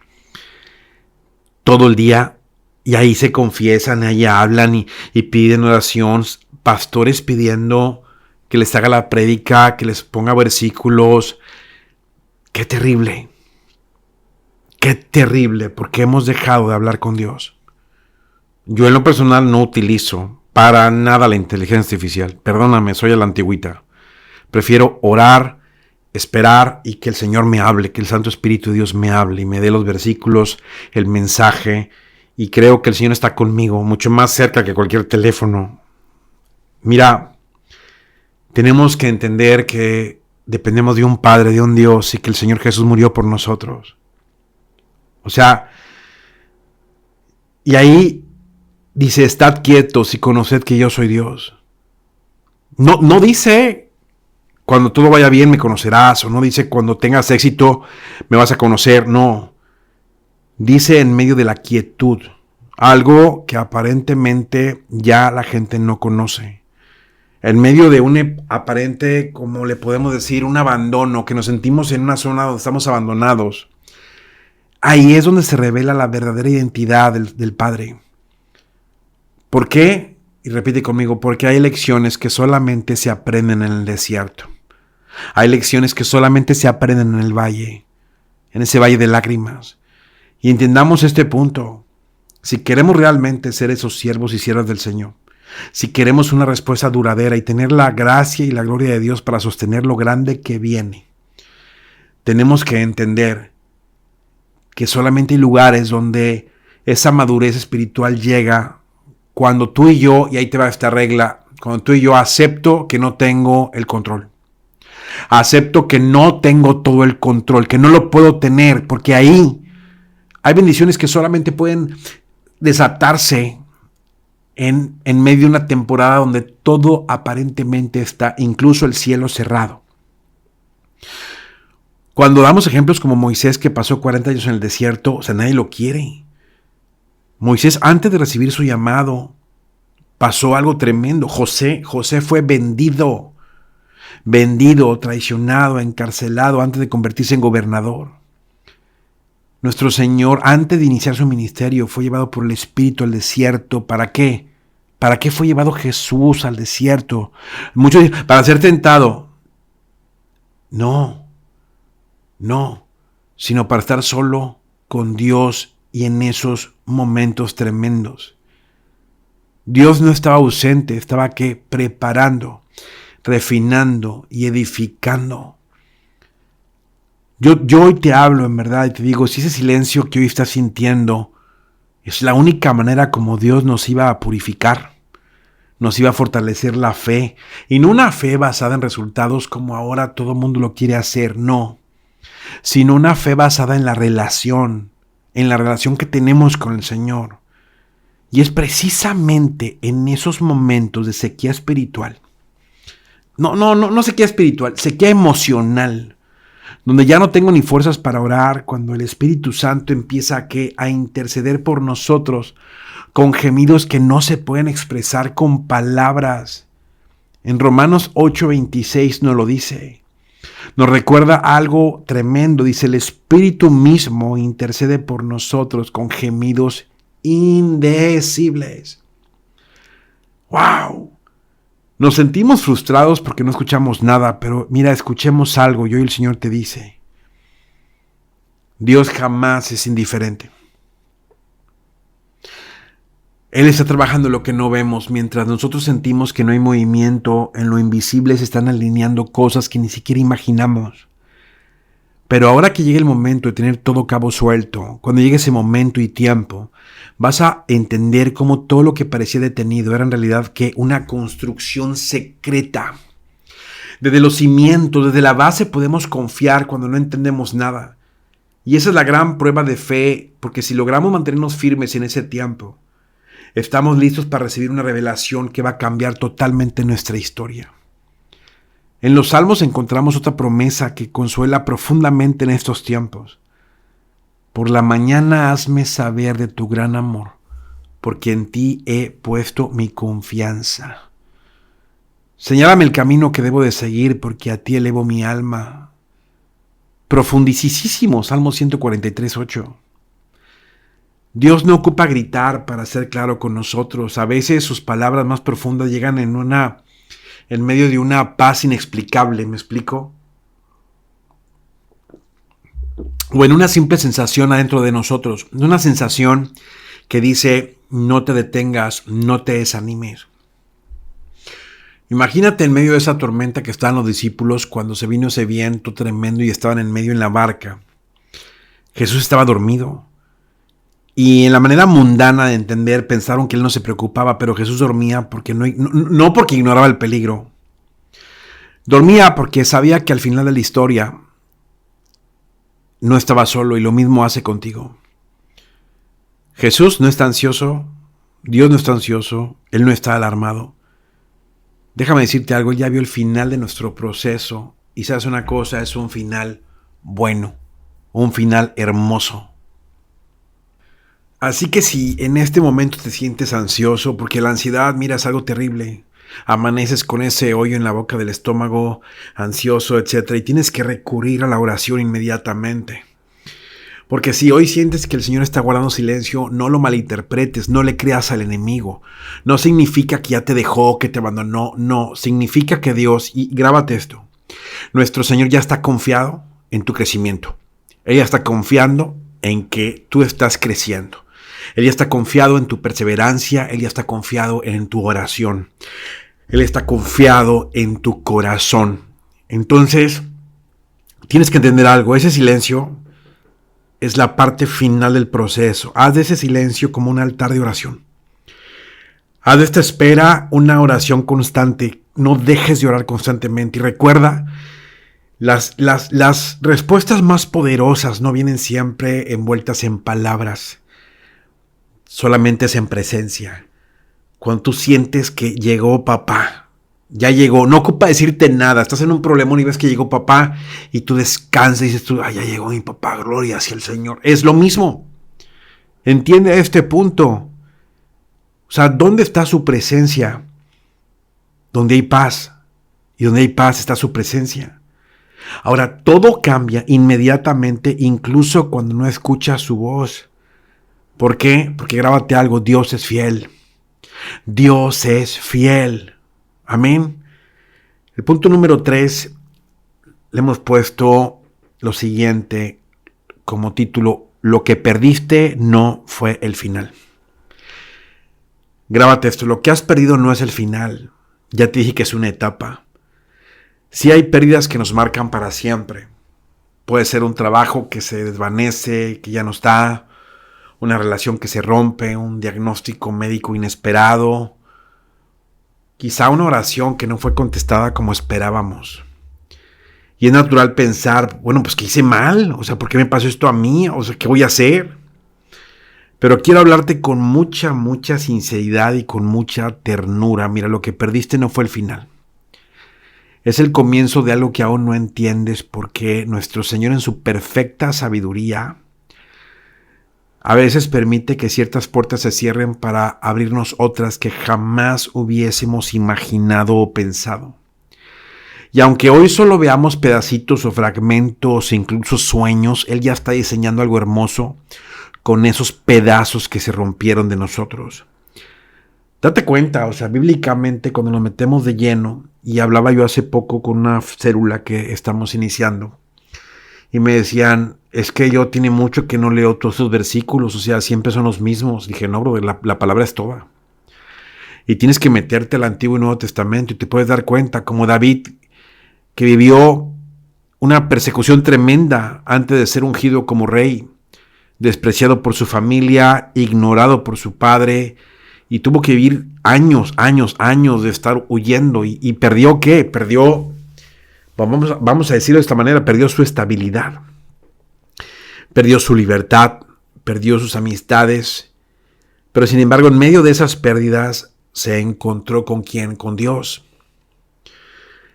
todo el día? Y ahí se confiesan, ahí hablan y piden oración. Pastores pidiendo que les haga la prédica, que les ponga versículos. ¡Qué terrible! ¡Qué terrible! Porque hemos dejado de hablar con Dios. Yo en lo personal no utilizo para nada la inteligencia artificial. Perdóname, soy a la antigüita. Prefiero orar, esperar y que el Señor me hable, que el Santo Espíritu de Dios me hable y me dé los versículos, el mensaje. Y creo que el Señor está conmigo, mucho más cerca que cualquier teléfono. Mira, tenemos que entender que dependemos de un Padre, de un Dios, y que el Señor Jesús murió por nosotros. O sea, y ahí dice, estad quietos y conoced que yo soy Dios. No dice Cuando todo vaya bien me conocerás, o no dice cuando tengas éxito me vas a conocer, no. Dice en medio de la quietud, algo que aparentemente ya la gente no conoce. En medio de un aparente, como le podemos decir, un abandono, que nos sentimos en una zona donde estamos abandonados. Ahí es donde se revela la verdadera identidad del Padre. ¿Por qué? Y repite conmigo, porque hay lecciones que solamente se aprenden en el desierto. Hay lecciones que solamente se aprenden en el valle, en ese valle de lágrimas. Y entendamos este punto. Si queremos realmente ser esos siervos y siervas del Señor, si queremos una respuesta duradera y tener la gracia y la gloria de Dios para sostener lo grande que viene, tenemos que entender que solamente hay lugares donde esa madurez espiritual llega cuando tú y yo, y ahí te va esta regla, cuando tú y yo acepto que no tengo el control. Acepto que no tengo todo el control, que no lo puedo tener, porque ahí hay bendiciones que solamente pueden desatarse en medio de una temporada donde todo aparentemente está, incluso el cielo cerrado. Cuando damos ejemplos como Moisés, que pasó 40 años en el desierto, o sea, nadie lo quiere. Moisés, antes de recibir su llamado, pasó algo tremendo. José fue vendido, traicionado, encarcelado antes de convertirse en gobernador. Nuestro Señor, antes de iniciar su ministerio, fue llevado por el Espíritu al desierto. ¿Para qué? ¿Para qué fue llevado Jesús al desierto? Muchos dicen, para ser tentado. No, sino para estar solo con Dios y en esos momentos tremendos. Dios no estaba ausente, estaba ¿qué? Preparando, refinando y edificando. Yo hoy te hablo en verdad y te digo, si ese silencio que hoy estás sintiendo es la única manera como Dios nos iba a purificar, nos iba a fortalecer la fe, y no una fe basada en resultados como ahora todo el mundo lo quiere hacer, no, sino una fe basada en la relación que tenemos con el Señor. Y es precisamente en esos momentos de sequía espiritual, no sequía espiritual, sequía emocional, donde ya no tengo ni fuerzas para orar, cuando el Espíritu Santo empieza a interceder por nosotros con gemidos que no se pueden expresar con palabras. En Romanos 8:26 nos lo dice. Nos recuerda algo tremendo. Dice, el Espíritu mismo intercede por nosotros con gemidos indecibles. ¡Wow! Nos sentimos frustrados porque no escuchamos nada, pero mira, escuchemos algo y hoy el Señor te dice, Dios jamás es indiferente. Él está trabajando en lo que no vemos, mientras nosotros sentimos que no hay movimiento, en lo invisible se están alineando cosas que ni siquiera imaginamos. Pero ahora que llegue el momento de tener todo cabo suelto, cuando llegue ese momento y tiempo, vas a entender cómo todo lo que parecía detenido era en realidad que una construcción secreta. Desde los cimientos, desde la base podemos confiar cuando no entendemos nada. Y esa es la gran prueba de fe, porque si logramos mantenernos firmes en ese tiempo, estamos listos para recibir una revelación que va a cambiar totalmente nuestra historia. En los Salmos encontramos otra promesa que consuela profundamente en estos tiempos. Por la mañana hazme saber de tu gran amor, porque en ti he puesto mi confianza. Señálame el camino que debo de seguir, porque a ti elevo mi alma. Profundicísimo, Salmo 143:8. Dios no ocupa gritar para ser claro con nosotros. A veces sus palabras más profundas llegan en medio de una paz inexplicable, ¿me explico? O en una simple sensación adentro de nosotros, una sensación que dice, no te detengas, no te desanimes. Imagínate en medio de esa tormenta que estaban los discípulos cuando se vino ese viento tremendo y estaban en medio en la barca. Jesús estaba dormido. Y en la manera mundana de entender, pensaron que él no se preocupaba, pero Jesús dormía porque no porque ignoraba el peligro. Dormía porque sabía que al final de la historia no estaba solo, y lo mismo hace contigo. Jesús no está ansioso, Dios no está ansioso, Él no está alarmado. Déjame decirte algo, Él ya vio el final de nuestro proceso y sabes una cosa, es un final bueno, un final hermoso. Así que si en este momento te sientes ansioso, porque la ansiedad, mira, es algo terrible, amaneces con ese hoyo en la boca del estómago, ansioso, etcétera, y tienes que recurrir a la oración inmediatamente. Porque si hoy sientes que el Señor está guardando silencio, no lo malinterpretes, no le creas al enemigo. No significa que ya te dejó, que te abandonó, no, significa que Dios, y grábate esto, nuestro Señor ya está confiado en tu crecimiento. Él ya está confiando en que tú estás creciendo. Él ya está confiado en tu perseverancia, Él ya está confiado en tu oración. Él está confiado en tu corazón. Entonces, tienes que entender algo, ese silencio es la parte final del proceso. Haz de ese silencio como un altar de oración. Haz de esta espera una oración constante. No dejes de orar constantemente. Y recuerda, las respuestas más poderosas no vienen siempre envueltas en palabras. Solamente es en presencia. Cuando tú sientes que llegó papá, ya llegó, no ocupa decirte nada, estás en un problemón y ves que llegó papá y tú descansas y dices tú, ay, ya llegó mi papá, gloria hacia el Señor. Es lo mismo. Entiende este punto. O sea, ¿dónde está su presencia? Donde hay paz. Y donde hay paz está su presencia. Ahora, todo cambia inmediatamente, incluso cuando no escuchas su voz. ¿Por qué? Porque grábate algo, Dios es fiel. Dios es fiel. Amén. El punto número 3, le hemos puesto lo siguiente como título: lo que perdiste no fue el final. Grábate esto, lo que has perdido no es el final. Ya te dije que es una etapa. Sí hay pérdidas que nos marcan para siempre. Puede ser un trabajo que se desvanece, que ya no está, una relación que se rompe, un diagnóstico médico inesperado, quizá una oración que no fue contestada como esperábamos. Y es natural pensar, bueno, pues ¿qué hice mal? O sea, ¿por qué me pasó esto a mí? O sea, ¿qué voy a hacer? Pero quiero hablarte con mucha sinceridad y con mucha ternura. Mira, lo que perdiste no fue el final. Es el comienzo de algo que aún no entiendes, porque nuestro Señor en su perfecta sabiduría a veces permite que ciertas puertas se cierren para abrirnos otras que jamás hubiésemos imaginado o pensado. Y aunque hoy solo veamos pedacitos o fragmentos, incluso sueños, Él ya está diseñando algo hermoso con esos pedazos que se rompieron de nosotros. Date cuenta, o sea, bíblicamente cuando nos metemos de lleno, y hablaba yo hace poco con una célula que estamos iniciando, y me decían, es que yo tiene mucho que no leo todos esos versículos, o sea, siempre son los mismos. Dije, no, bro, la palabra es toda. Y tienes que meterte al Antiguo y Nuevo Testamento y te puedes dar cuenta, como David, que vivió una persecución tremenda antes de ser ungido como rey, despreciado por su familia, ignorado por su padre, y tuvo que vivir años de estar huyendo. ¿Y perdió qué? Perdió, vamos a decirlo de esta manera, perdió su estabilidad, perdió su libertad, perdió sus amistades, pero sin embargo en medio de esas pérdidas se encontró ¿con quién? Con Dios.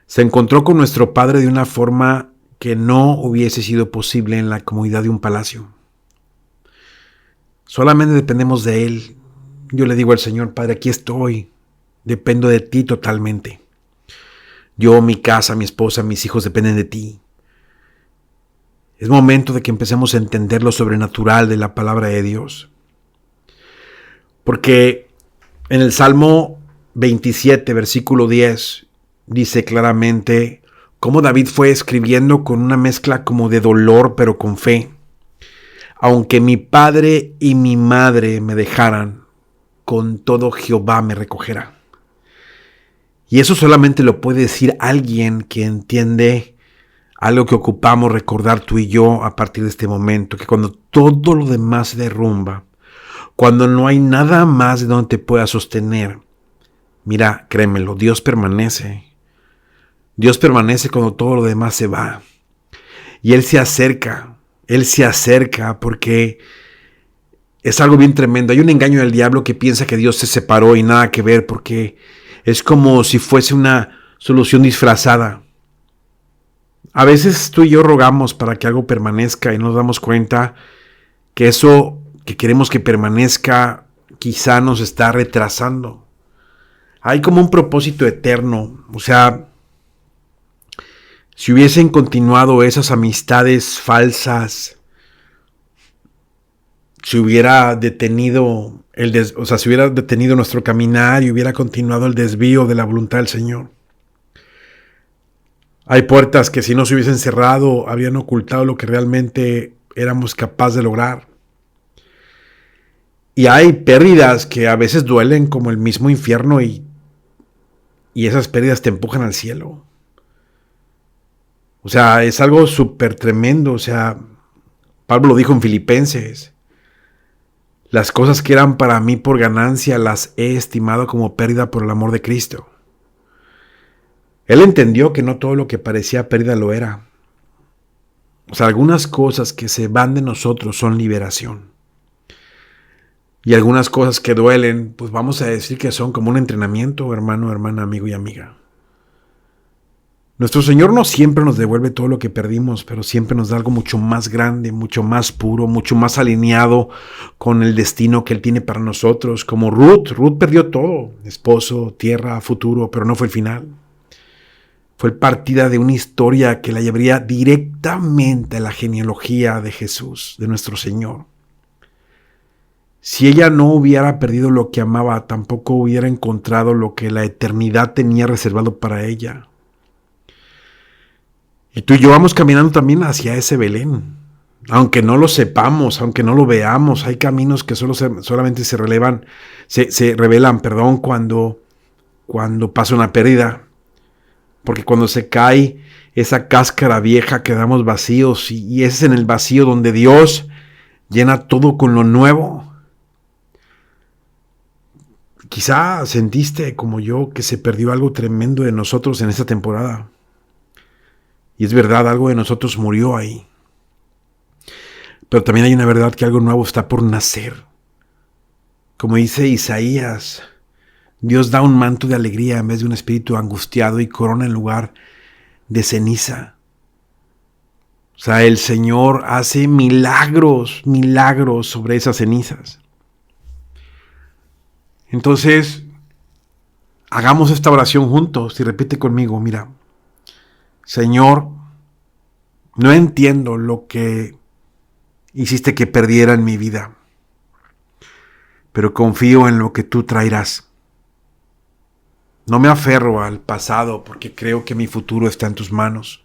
Se encontró con nuestro Padre de una forma que no hubiese sido posible en la comodidad de un palacio. Solamente dependemos de Él. Yo le digo al Señor, Padre, aquí estoy, dependo de ti totalmente. Yo, mi casa, mi esposa, mis hijos dependen de ti. Es momento de que empecemos a entender lo sobrenatural de la palabra de Dios. Porque en el Salmo 27, versículo 10, dice claramente cómo David fue escribiendo con una mezcla como de dolor, pero con fe. Aunque mi padre y mi madre me dejaran, con todo Jehová me recogerá. Y eso solamente lo puede decir alguien que entiende algo que ocupamos recordar tú y yo a partir de este momento, que cuando todo lo demás se derrumba, cuando no hay nada más de donde te pueda sostener, mira, créemelo, Dios permanece. Dios permanece cuando todo lo demás se va. Y Él se acerca porque es algo bien tremendo. Hay un engaño del diablo que piensa que Dios se separó y nada que ver, porque Es como si fuese una solución disfrazada. A veces tú y yo rogamos para que algo permanezca y nos damos cuenta que eso que queremos que permanezca quizá nos está retrasando. Hay como un propósito eterno. O sea, si hubiesen continuado esas amistades falsas, si hubiera detenido si hubiera detenido nuestro caminar y hubiera continuado el desvío de la voluntad del Señor. Hay puertas que si no se hubiesen cerrado, habrían ocultado lo que realmente éramos capaces de lograr. Y hay pérdidas que a veces duelen como el mismo infierno y esas pérdidas te empujan al cielo. O sea, es algo súper tremendo. O sea, Pablo lo dijo en Filipenses. Las cosas que eran para mí por ganancia las he estimado como pérdida por el amor de Cristo. Él entendió que no todo lo que parecía pérdida lo era. O sea, algunas cosas que se van de nosotros son liberación. Y algunas cosas que duelen, pues vamos a decir que son como un entrenamiento, hermano, hermana, amigo y amiga. Nuestro Señor no siempre nos devuelve todo lo que perdimos, pero siempre nos da algo mucho más grande, mucho más puro, mucho más alineado con el destino que Él tiene para nosotros. Como Ruth perdió todo, esposo, tierra, futuro, pero no fue el final. Fue partida de una historia que la llevaría directamente a la genealogía de Jesús, de nuestro Señor. Si ella no hubiera perdido lo que amaba, tampoco hubiera encontrado lo que la eternidad tenía reservado para ella. Y tú y yo vamos caminando también hacia ese Belén. Aunque no lo sepamos, aunque no lo veamos, hay caminos que solamente se revelan cuando pasa una pérdida. Porque cuando se cae esa cáscara vieja quedamos vacíos y es en el vacío donde Dios llena todo con lo nuevo. Quizá sentiste como yo que se perdió algo tremendo de nosotros en esta temporada. Y es verdad, algo de nosotros murió ahí. Pero también hay una verdad que algo nuevo está por nacer. Como dice Isaías, Dios da un manto de alegría en vez de un espíritu angustiado y corona en lugar de ceniza. O sea, el Señor hace milagros sobre esas cenizas. Entonces, hagamos esta oración juntos y repite conmigo, mira. Señor, no entiendo lo que hiciste que perdiera en mi vida, pero confío en lo que tú traerás. No me aferro al pasado porque creo que mi futuro está en tus manos.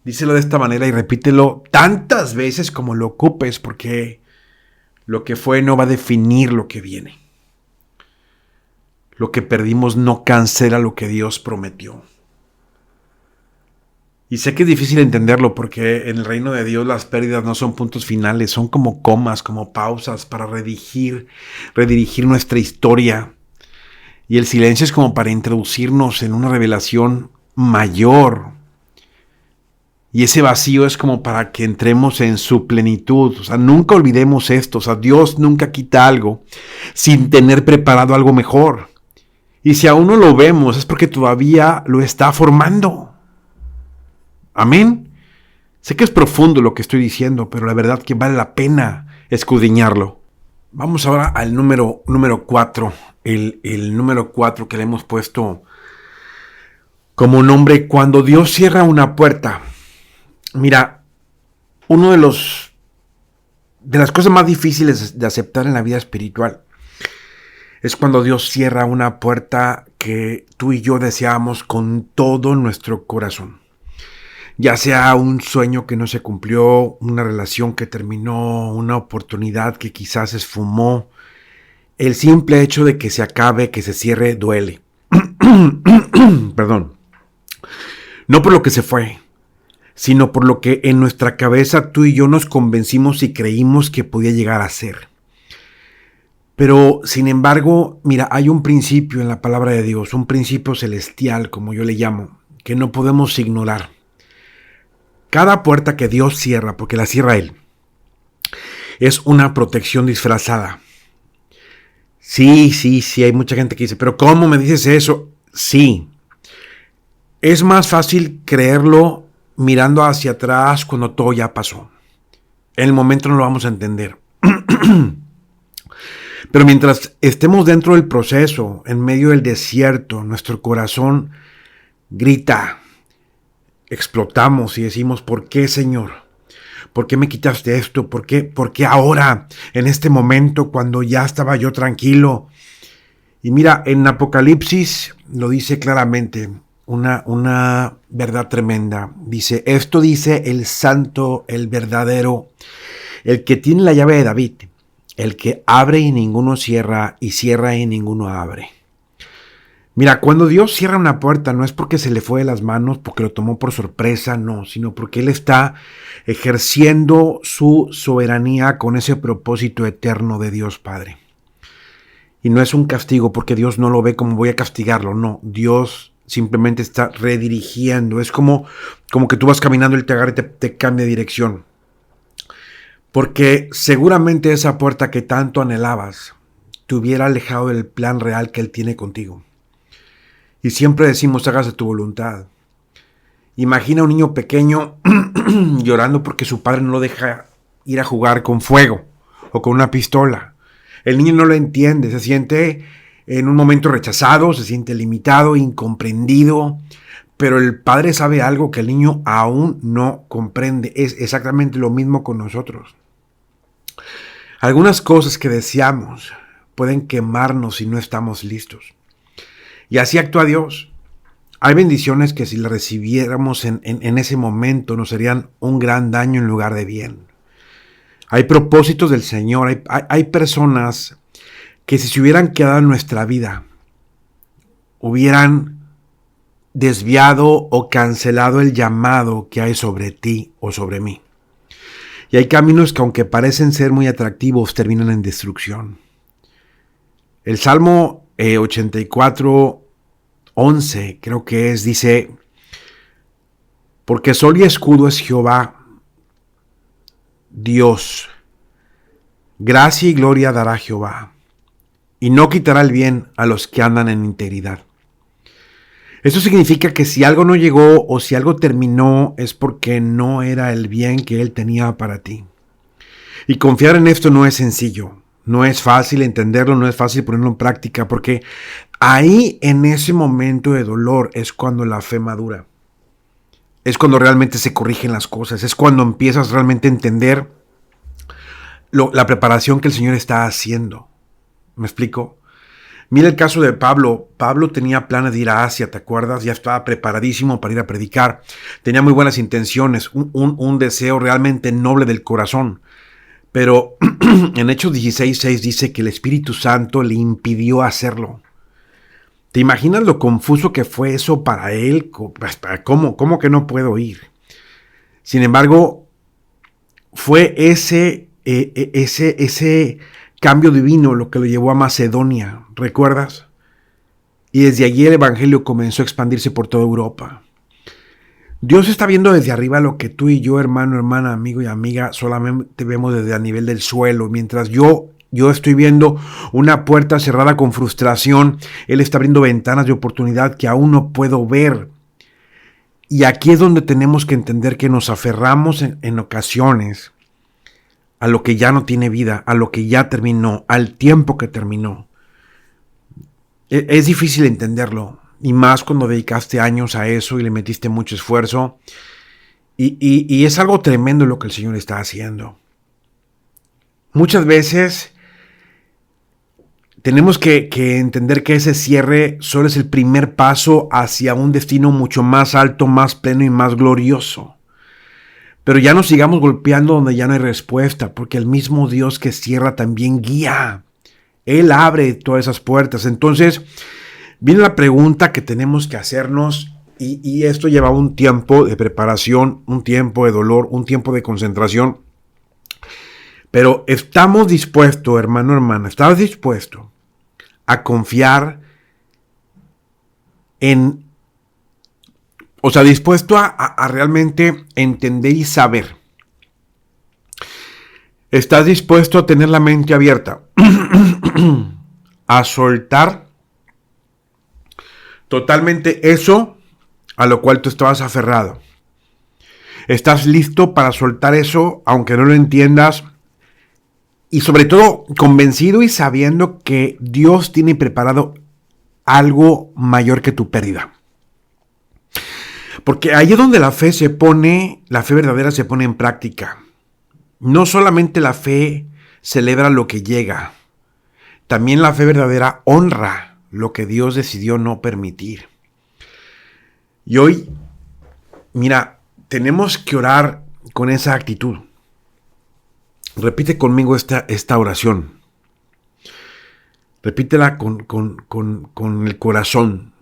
Díselo de esta manera y repítelo tantas veces como lo ocupes, porque lo que fue no va a definir lo que viene. Lo que perdimos no cancela lo que Dios prometió. Y sé que es difícil entenderlo porque en el reino de Dios las pérdidas no son puntos finales, son como comas, como pausas para redirigir nuestra historia. Y el silencio es como para introducirnos en una revelación mayor. Y ese vacío es como para que entremos en su plenitud. O sea, nunca olvidemos esto. O sea, Dios nunca quita algo sin tener preparado algo mejor. Y si aún no lo vemos es porque todavía lo está formando. Amén. Sé que es profundo lo que estoy diciendo, pero la verdad que vale la pena escudriñarlo. Vamos ahora al número 4. El número 4 que le hemos puesto como nombre, cuando Dios cierra una puerta. Mira, uno de las cosas más difíciles de aceptar en la vida espiritual es cuando Dios cierra una puerta que tú y yo deseamos con todo nuestro corazón. Ya sea un sueño que no se cumplió, una relación que terminó, una oportunidad que quizás se esfumó. El simple hecho de que se acabe, que se cierre, duele. Perdón. No por lo que se fue, sino por lo que en nuestra cabeza tú y yo nos convencimos y creímos que podía llegar a ser. Pero, sin embargo, mira, hay un principio en la palabra de Dios, un principio celestial, como yo le llamo, que no podemos ignorar. Cada puerta que Dios cierra, porque la cierra Él, es una protección disfrazada. Sí, hay mucha gente que dice, pero ¿cómo me dices eso? Sí, es más fácil creerlo mirando hacia atrás cuando todo ya pasó. En el momento no lo vamos a entender. Pero mientras estemos dentro del proceso, en medio del desierto, nuestro corazón grita, explotamos y decimos, ¿por qué, Señor? ¿Por qué me quitaste esto? ¿Por qué ahora, en este momento, cuando ya estaba yo tranquilo? Y mira, en Apocalipsis lo dice claramente, una verdad tremenda. Dice, esto dice el santo, el verdadero, el que tiene la llave de David, el que abre y ninguno cierra, y cierra y ninguno abre. Mira, cuando Dios cierra una puerta no es porque se le fue de las manos, porque lo tomó por sorpresa, no, sino porque Él está ejerciendo su soberanía con ese propósito eterno de Dios Padre. Y no es un castigo porque Dios no lo ve como voy a castigarlo, no, Dios simplemente está redirigiendo. Es como que tú vas caminando y Él te agarra y te cambia de dirección. Porque seguramente esa puerta que tanto anhelabas te hubiera alejado del plan real que Él tiene contigo. Y siempre decimos, hágase tu voluntad. Imagina a un niño pequeño llorando porque su padre no lo deja ir a jugar con fuego o con una pistola. El niño no lo entiende, se siente en un momento rechazado, se siente limitado, incomprendido, pero el padre sabe algo que el niño aún no comprende. Es exactamente lo mismo con nosotros. Algunas cosas que deseamos pueden quemarnos si no estamos listos. Y así actúa Dios. Hay bendiciones que si las recibiéramos en ese momento nos harían un gran daño en lugar de bien. Hay propósitos del Señor, hay personas que si se hubieran quedado en nuestra vida, hubieran desviado o cancelado el llamado que hay sobre ti o sobre mí. Y hay caminos que aunque parecen ser muy atractivos, terminan en destrucción. El Salmo 84, 11, creo que dice, porque sol y escudo es Jehová, Dios, gracia y gloria dará Jehová, y no quitará el bien a los que andan en integridad. Esto significa que si algo no llegó o si algo terminó es porque no era el bien que Él tenía para ti. Y confiar en esto no es sencillo, no es fácil entenderlo, no es fácil ponerlo en práctica, porque ahí en ese momento de dolor es cuando la fe madura. Es cuando realmente se corrigen las cosas, es cuando empiezas realmente a entender la preparación que el Señor está haciendo. ¿Me explico? Mira el caso de Pablo. Pablo tenía planes de ir a Asia, ¿te acuerdas? Ya estaba preparadísimo para ir a predicar. Tenía muy buenas intenciones, un deseo realmente noble del corazón. Pero en Hechos 16:6 dice que el Espíritu Santo le impidió hacerlo. ¿Te imaginas lo confuso que fue eso para él? ¿Cómo que no puedo ir? Sin embargo, fue ese cambio divino lo que lo llevó a Macedonia, ¿recuerdas? Y desde allí el evangelio comenzó a expandirse por toda Europa. Dios está viendo desde arriba lo que tú y yo, hermano, hermana, amigo y amiga, solamente vemos desde a nivel del suelo. Mientras yo estoy viendo una puerta cerrada con frustración, Él está abriendo ventanas de oportunidad que aún no puedo ver. Y aquí es donde tenemos que entender que nos aferramos en ocasiones a lo que ya no tiene vida, a lo que ya terminó, al tiempo que terminó. Es difícil entenderlo, y más cuando dedicaste años a eso y le metiste mucho esfuerzo. Y es algo tremendo lo que el Señor está haciendo. Muchas veces tenemos que entender que ese cierre solo es el primer paso hacia un destino mucho más alto, más pleno y más glorioso. Pero ya no sigamos golpeando donde ya no hay respuesta, porque el mismo Dios que cierra también guía. Él abre todas esas puertas. Entonces, viene la pregunta que tenemos que hacernos, y esto lleva un tiempo de preparación, un tiempo de dolor, un tiempo de concentración. Pero estamos dispuestos, hermano, hermana, ¿estás dispuesto a confiar dispuesto a realmente entender y saber? ¿Estás dispuesto a tener la mente abierta a soltar totalmente eso a lo cual tú estabas aferrado. Estás listo para soltar eso, aunque no lo entiendas, y sobre todo convencido y sabiendo que Dios tiene preparado algo mayor que tu pérdida. Porque ahí es donde la fe verdadera se pone en práctica. No solamente la fe celebra lo que llega, también la fe verdadera honra lo que Dios decidió no permitir. Y hoy, mira, tenemos que orar con esa actitud. Repite conmigo esta oración. Repítela con el corazón.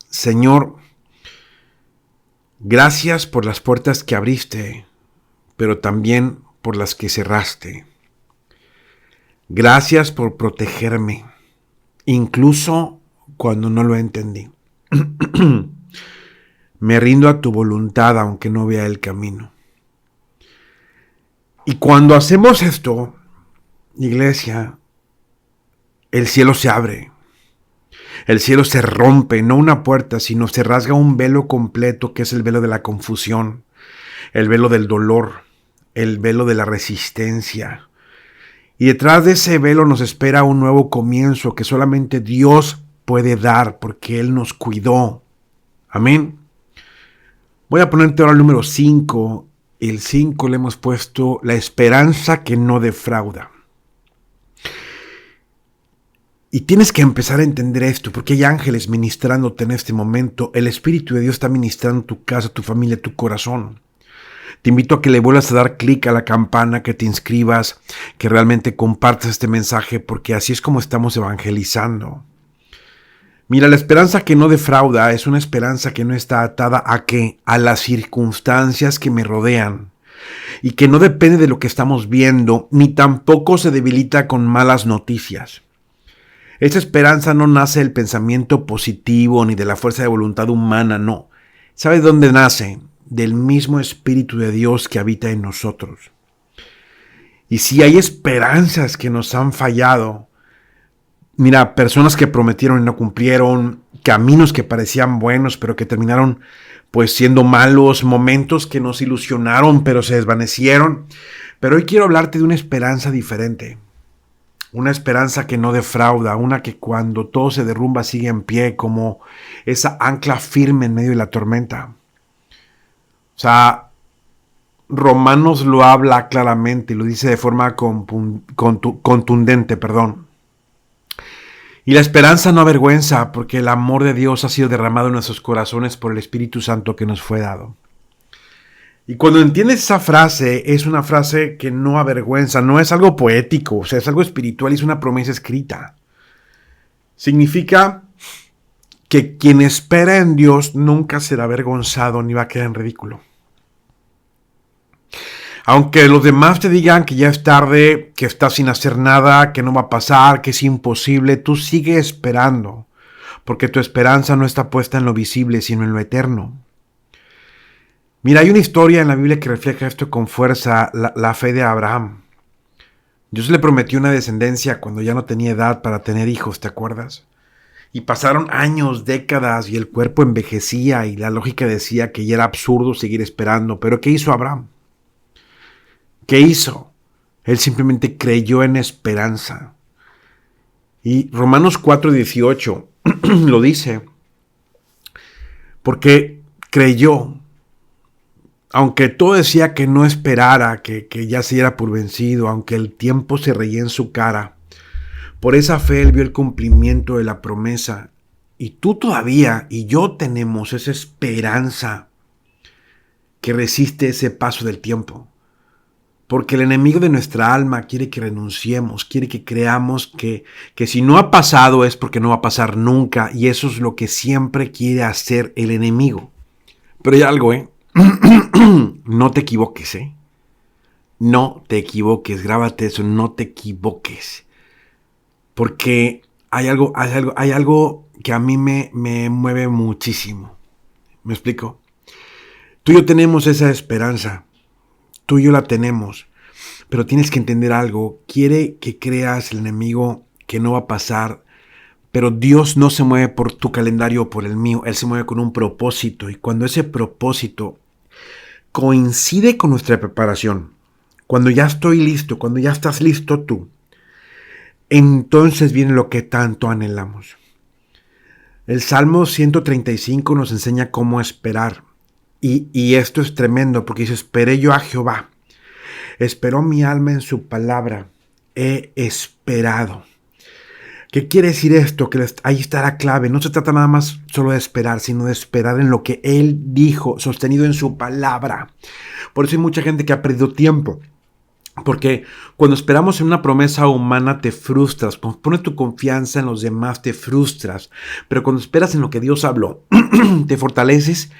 Señor, gracias por las puertas que abriste, pero también por las que cerraste. Gracias por protegerme, incluso cuando no lo entendí. Me rindo a tu voluntad aunque no vea el camino. Y cuando hacemos esto, iglesia, el cielo se abre. El cielo se rompe, no una puerta, sino se rasga un velo completo que es el velo de la confusión, el velo del dolor, el velo de la resistencia. Y detrás de ese velo nos espera un nuevo comienzo que solamente Dios puede dar porque Él nos cuidó. Amén. Voy a ponerte ahora el número 5. El 5 le hemos puesto la esperanza que no defrauda. Y tienes que empezar a entender esto, porque hay ángeles ministrándote en este momento. El Espíritu de Dios está ministrando tu casa, tu familia, tu corazón. Te invito a que le vuelvas a dar clic a la campana, que te inscribas, que realmente compartas este mensaje, porque así es como estamos evangelizando. Mira, la esperanza que no defrauda es una esperanza que no está atada ¿a qué? A las circunstancias que me rodean y que no depende de lo que estamos viendo, ni tampoco se debilita con malas noticias. Esta esperanza no nace del pensamiento positivo ni de la fuerza de voluntad humana, no. ¿Sabe dónde nace? Del mismo Espíritu de Dios que habita en nosotros. Y si hay esperanzas que nos han fallado, mira, personas que prometieron y no cumplieron, caminos que parecían buenos pero que terminaron pues siendo malos, momentos que nos ilusionaron pero se desvanecieron. Pero hoy quiero hablarte de una esperanza diferente, una esperanza que no defrauda, una que cuando todo se derrumba sigue en pie como esa ancla firme en medio de la tormenta. O sea, Romanos lo habla claramente y lo dice de forma contundente, Y la esperanza no avergüenza, porque el amor de Dios ha sido derramado en nuestros corazones por el Espíritu Santo que nos fue dado. Y cuando entiendes esa frase, es una frase que no avergüenza, no es algo poético, o sea, es algo espiritual y es una promesa escrita. Significa que quien espera en Dios nunca será avergonzado ni va a quedar en ridículo. Aunque los demás te digan que ya es tarde, que estás sin hacer nada, que no va a pasar, que es imposible, tú sigue esperando, porque tu esperanza no está puesta en lo visible, sino en lo eterno. Mira, hay una historia en la Biblia que refleja esto con fuerza, la fe de Abraham. Dios le prometió una descendencia cuando ya no tenía edad para tener hijos, ¿te acuerdas? Y pasaron años, décadas, y el cuerpo envejecía, y la lógica decía que ya era absurdo seguir esperando. Pero ¿qué hizo Abraham? ¿Qué hizo? Él simplemente creyó en esperanza. Y Romanos 4:18 lo dice, porque creyó, aunque todo decía que no esperara, que ya se diera por vencido, aunque el tiempo se reía en su cara, por esa fe él vio el cumplimiento de la promesa. Y tú todavía y yo tenemos esa esperanza que resiste ese paso del tiempo. Porque el enemigo de nuestra alma quiere que renunciemos, quiere que creamos que si no ha pasado es porque no va a pasar nunca. Y eso es lo que siempre quiere hacer el enemigo. Pero hay algo, no te equivoques, No te equivoques, grábate eso, no te equivoques. Porque hay algo que a mí me mueve muchísimo. ¿Me explico? Tú y yo tenemos esa esperanza. Tú y yo la tenemos, pero tienes que entender algo. Quiere que creas el enemigo que no va a pasar Pero Dios no se mueve por tu calendario o por el mío. Él se mueve con un propósito. Y cuando ese propósito coincide con nuestra preparación, cuando ya estoy listo, cuando ya estás listo tú, entonces viene lo que tanto anhelamos. El Salmo 135 nos enseña cómo esperar. Y esto es tremendo porque dice, esperé yo a Jehová. Esperó mi alma en su palabra. He esperado. ¿Qué quiere decir esto? Que ahí está la clave. No se trata nada más solo de esperar, sino de esperar en lo que Él dijo, sostenido en su palabra. Por eso hay mucha gente que ha perdido tiempo. Porque cuando esperamos en una promesa humana te frustras. Cuando pones tu confianza en los demás te frustras. Pero cuando esperas en lo que Dios habló, te fortaleces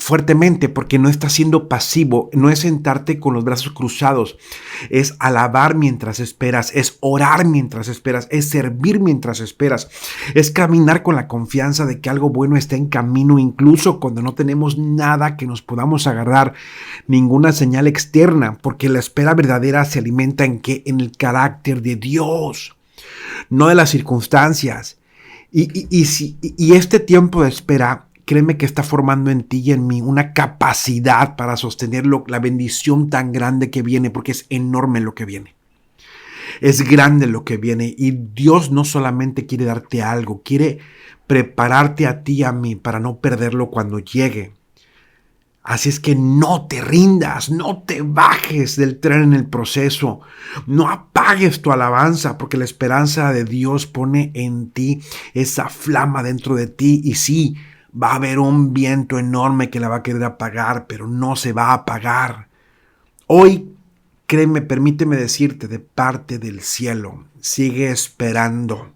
fuertemente, porque no estás siendo pasivo, no es sentarte con los brazos cruzados, es alabar mientras esperas, es orar mientras esperas, es servir mientras esperas, es caminar con la confianza de que algo bueno está en camino, incluso cuando no tenemos nada que nos podamos agarrar, ninguna señal externa, porque la espera verdadera se alimenta en el carácter de Dios, no de las circunstancias. Y este tiempo de espera, créeme que está formando en ti y en mí una capacidad para sostener la bendición tan grande que viene, porque es enorme lo que viene. Es grande lo que viene y Dios no solamente quiere darte algo, quiere prepararte a ti y a mí para no perderlo cuando llegue. Así es que no te rindas, no te bajes del tren en el proceso, no apagues tu alabanza, porque la esperanza de Dios pone en ti esa flama dentro de ti y sí, va a haber un viento enorme que la va a querer apagar, pero no se va a apagar. Hoy, créeme, permíteme decirte de parte del cielo, sigue esperando.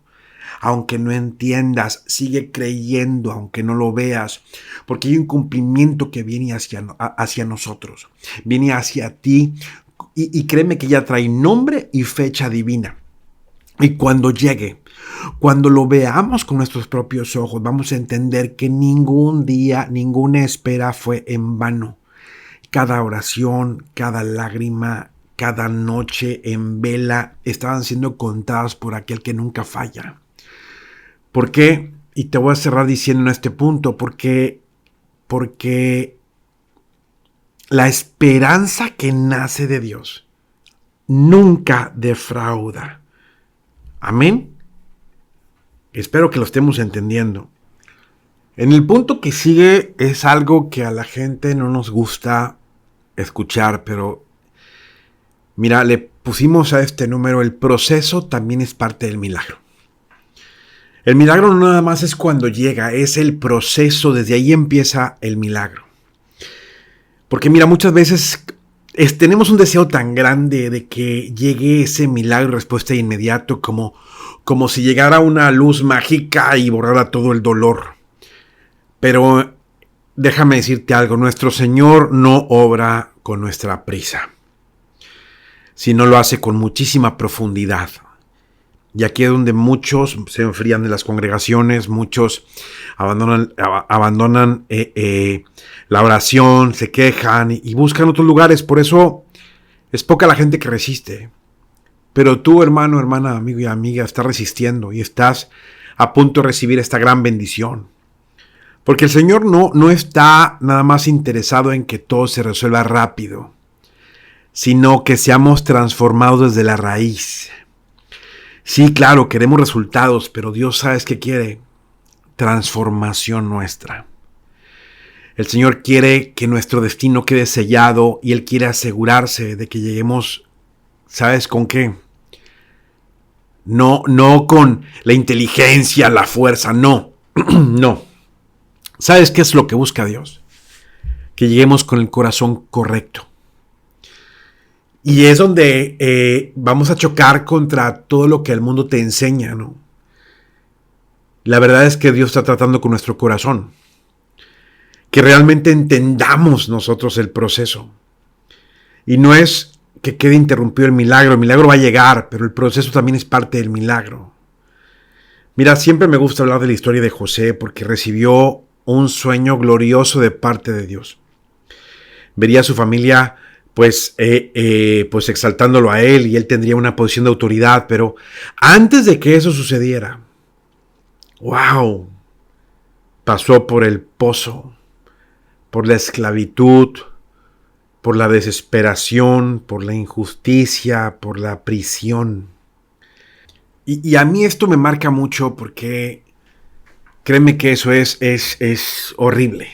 Aunque no entiendas, sigue creyendo, aunque no lo veas, porque hay un cumplimiento que viene hacia nosotros, viene hacia ti, y créeme que ya trae nombre y fecha divina. Y cuando llegue, cuando lo veamos con nuestros propios ojos, vamos a entender que ningún día, ninguna espera fue en vano. Cada oración, cada lágrima, cada noche en vela estaban siendo contadas por aquel que nunca falla. ¿Por qué? Y te voy a cerrar diciendo en este punto, porque la esperanza que nace de Dios nunca defrauda. Amén. Espero que lo estemos entendiendo. En el punto que sigue es algo que a la gente no nos gusta escuchar, pero mira, le pusimos a este número: el proceso también es parte del milagro. El milagro no nada más es cuando llega, es el proceso, desde ahí empieza el milagro. Porque mira, muchas veces tenemos un deseo tan grande de que llegue ese milagro y respuesta inmediato, como si llegara una luz mágica y borrara todo el dolor. Pero déjame decirte algo, nuestro Señor no obra con nuestra prisa, sino lo hace con muchísima profundidad. Y aquí es donde muchos se enfrían de las congregaciones, muchos abandonan la oración, se quejan y buscan otros lugares. Por eso es poca la gente que resiste. Pero tú, hermano, hermana, amigo y amiga, estás resistiendo y estás a punto de recibir esta gran bendición. Porque el Señor no está nada más interesado en que todo se resuelva rápido, sino que seamos transformados desde la raíz. Sí, claro, queremos resultados, pero Dios, ¿sabes qué quiere? Transformación nuestra. El Señor quiere que nuestro destino quede sellado y Él quiere asegurarse de que lleguemos, ¿sabes con qué? No con la inteligencia, la fuerza, no, no. ¿Sabes qué es lo que busca Dios? Que lleguemos con el corazón correcto. Y es donde vamos a chocar contra todo lo que el mundo te enseña, ¿no? La verdad es que Dios está tratando con nuestro corazón. Que realmente entendamos nosotros el proceso. Y no es que quede interrumpido el milagro va a llegar, pero el proceso también es parte del milagro. Mira, siempre me gusta hablar de la historia de José porque recibió un sueño glorioso de parte de Dios. Vería a su familia pues exaltándolo a él y él tendría una posición de autoridad, pero antes de que eso sucediera, ¡Wow! Pasó por el pozo, por la esclavitud, por la desesperación, por la injusticia, por la prisión. Y a mí esto me marca mucho porque créeme que eso es horrible.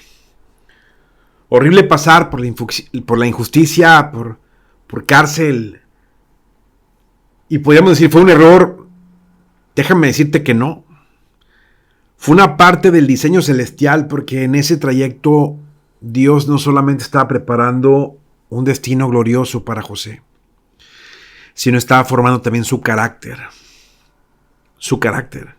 Horrible pasar por la injusticia, por cárcel. Y podríamos decir, fue un error. Déjame decirte que no. Fue una parte del diseño celestial porque en ese trayecto Dios no solamente estaba preparando un destino glorioso para José, sino estaba formando también su carácter. Su carácter.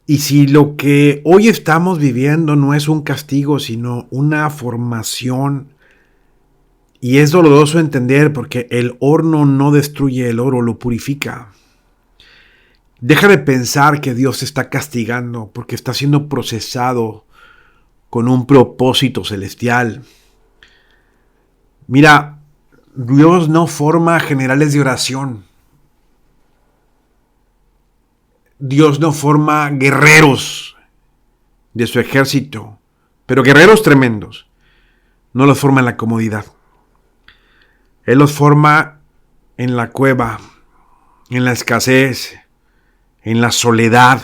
Y si lo que hoy estamos viviendo no es un castigo, sino una formación, y es doloroso entender porque el horno no destruye el oro, lo purifica. Deja de pensar que Dios te está castigando porque está siendo procesado con un propósito celestial. Mira, Dios no forma generales de oración. Dios no forma guerreros de su ejército, pero guerreros tremendos. No los forma en la comodidad. Él los forma en la cueva, en la escasez, en la soledad.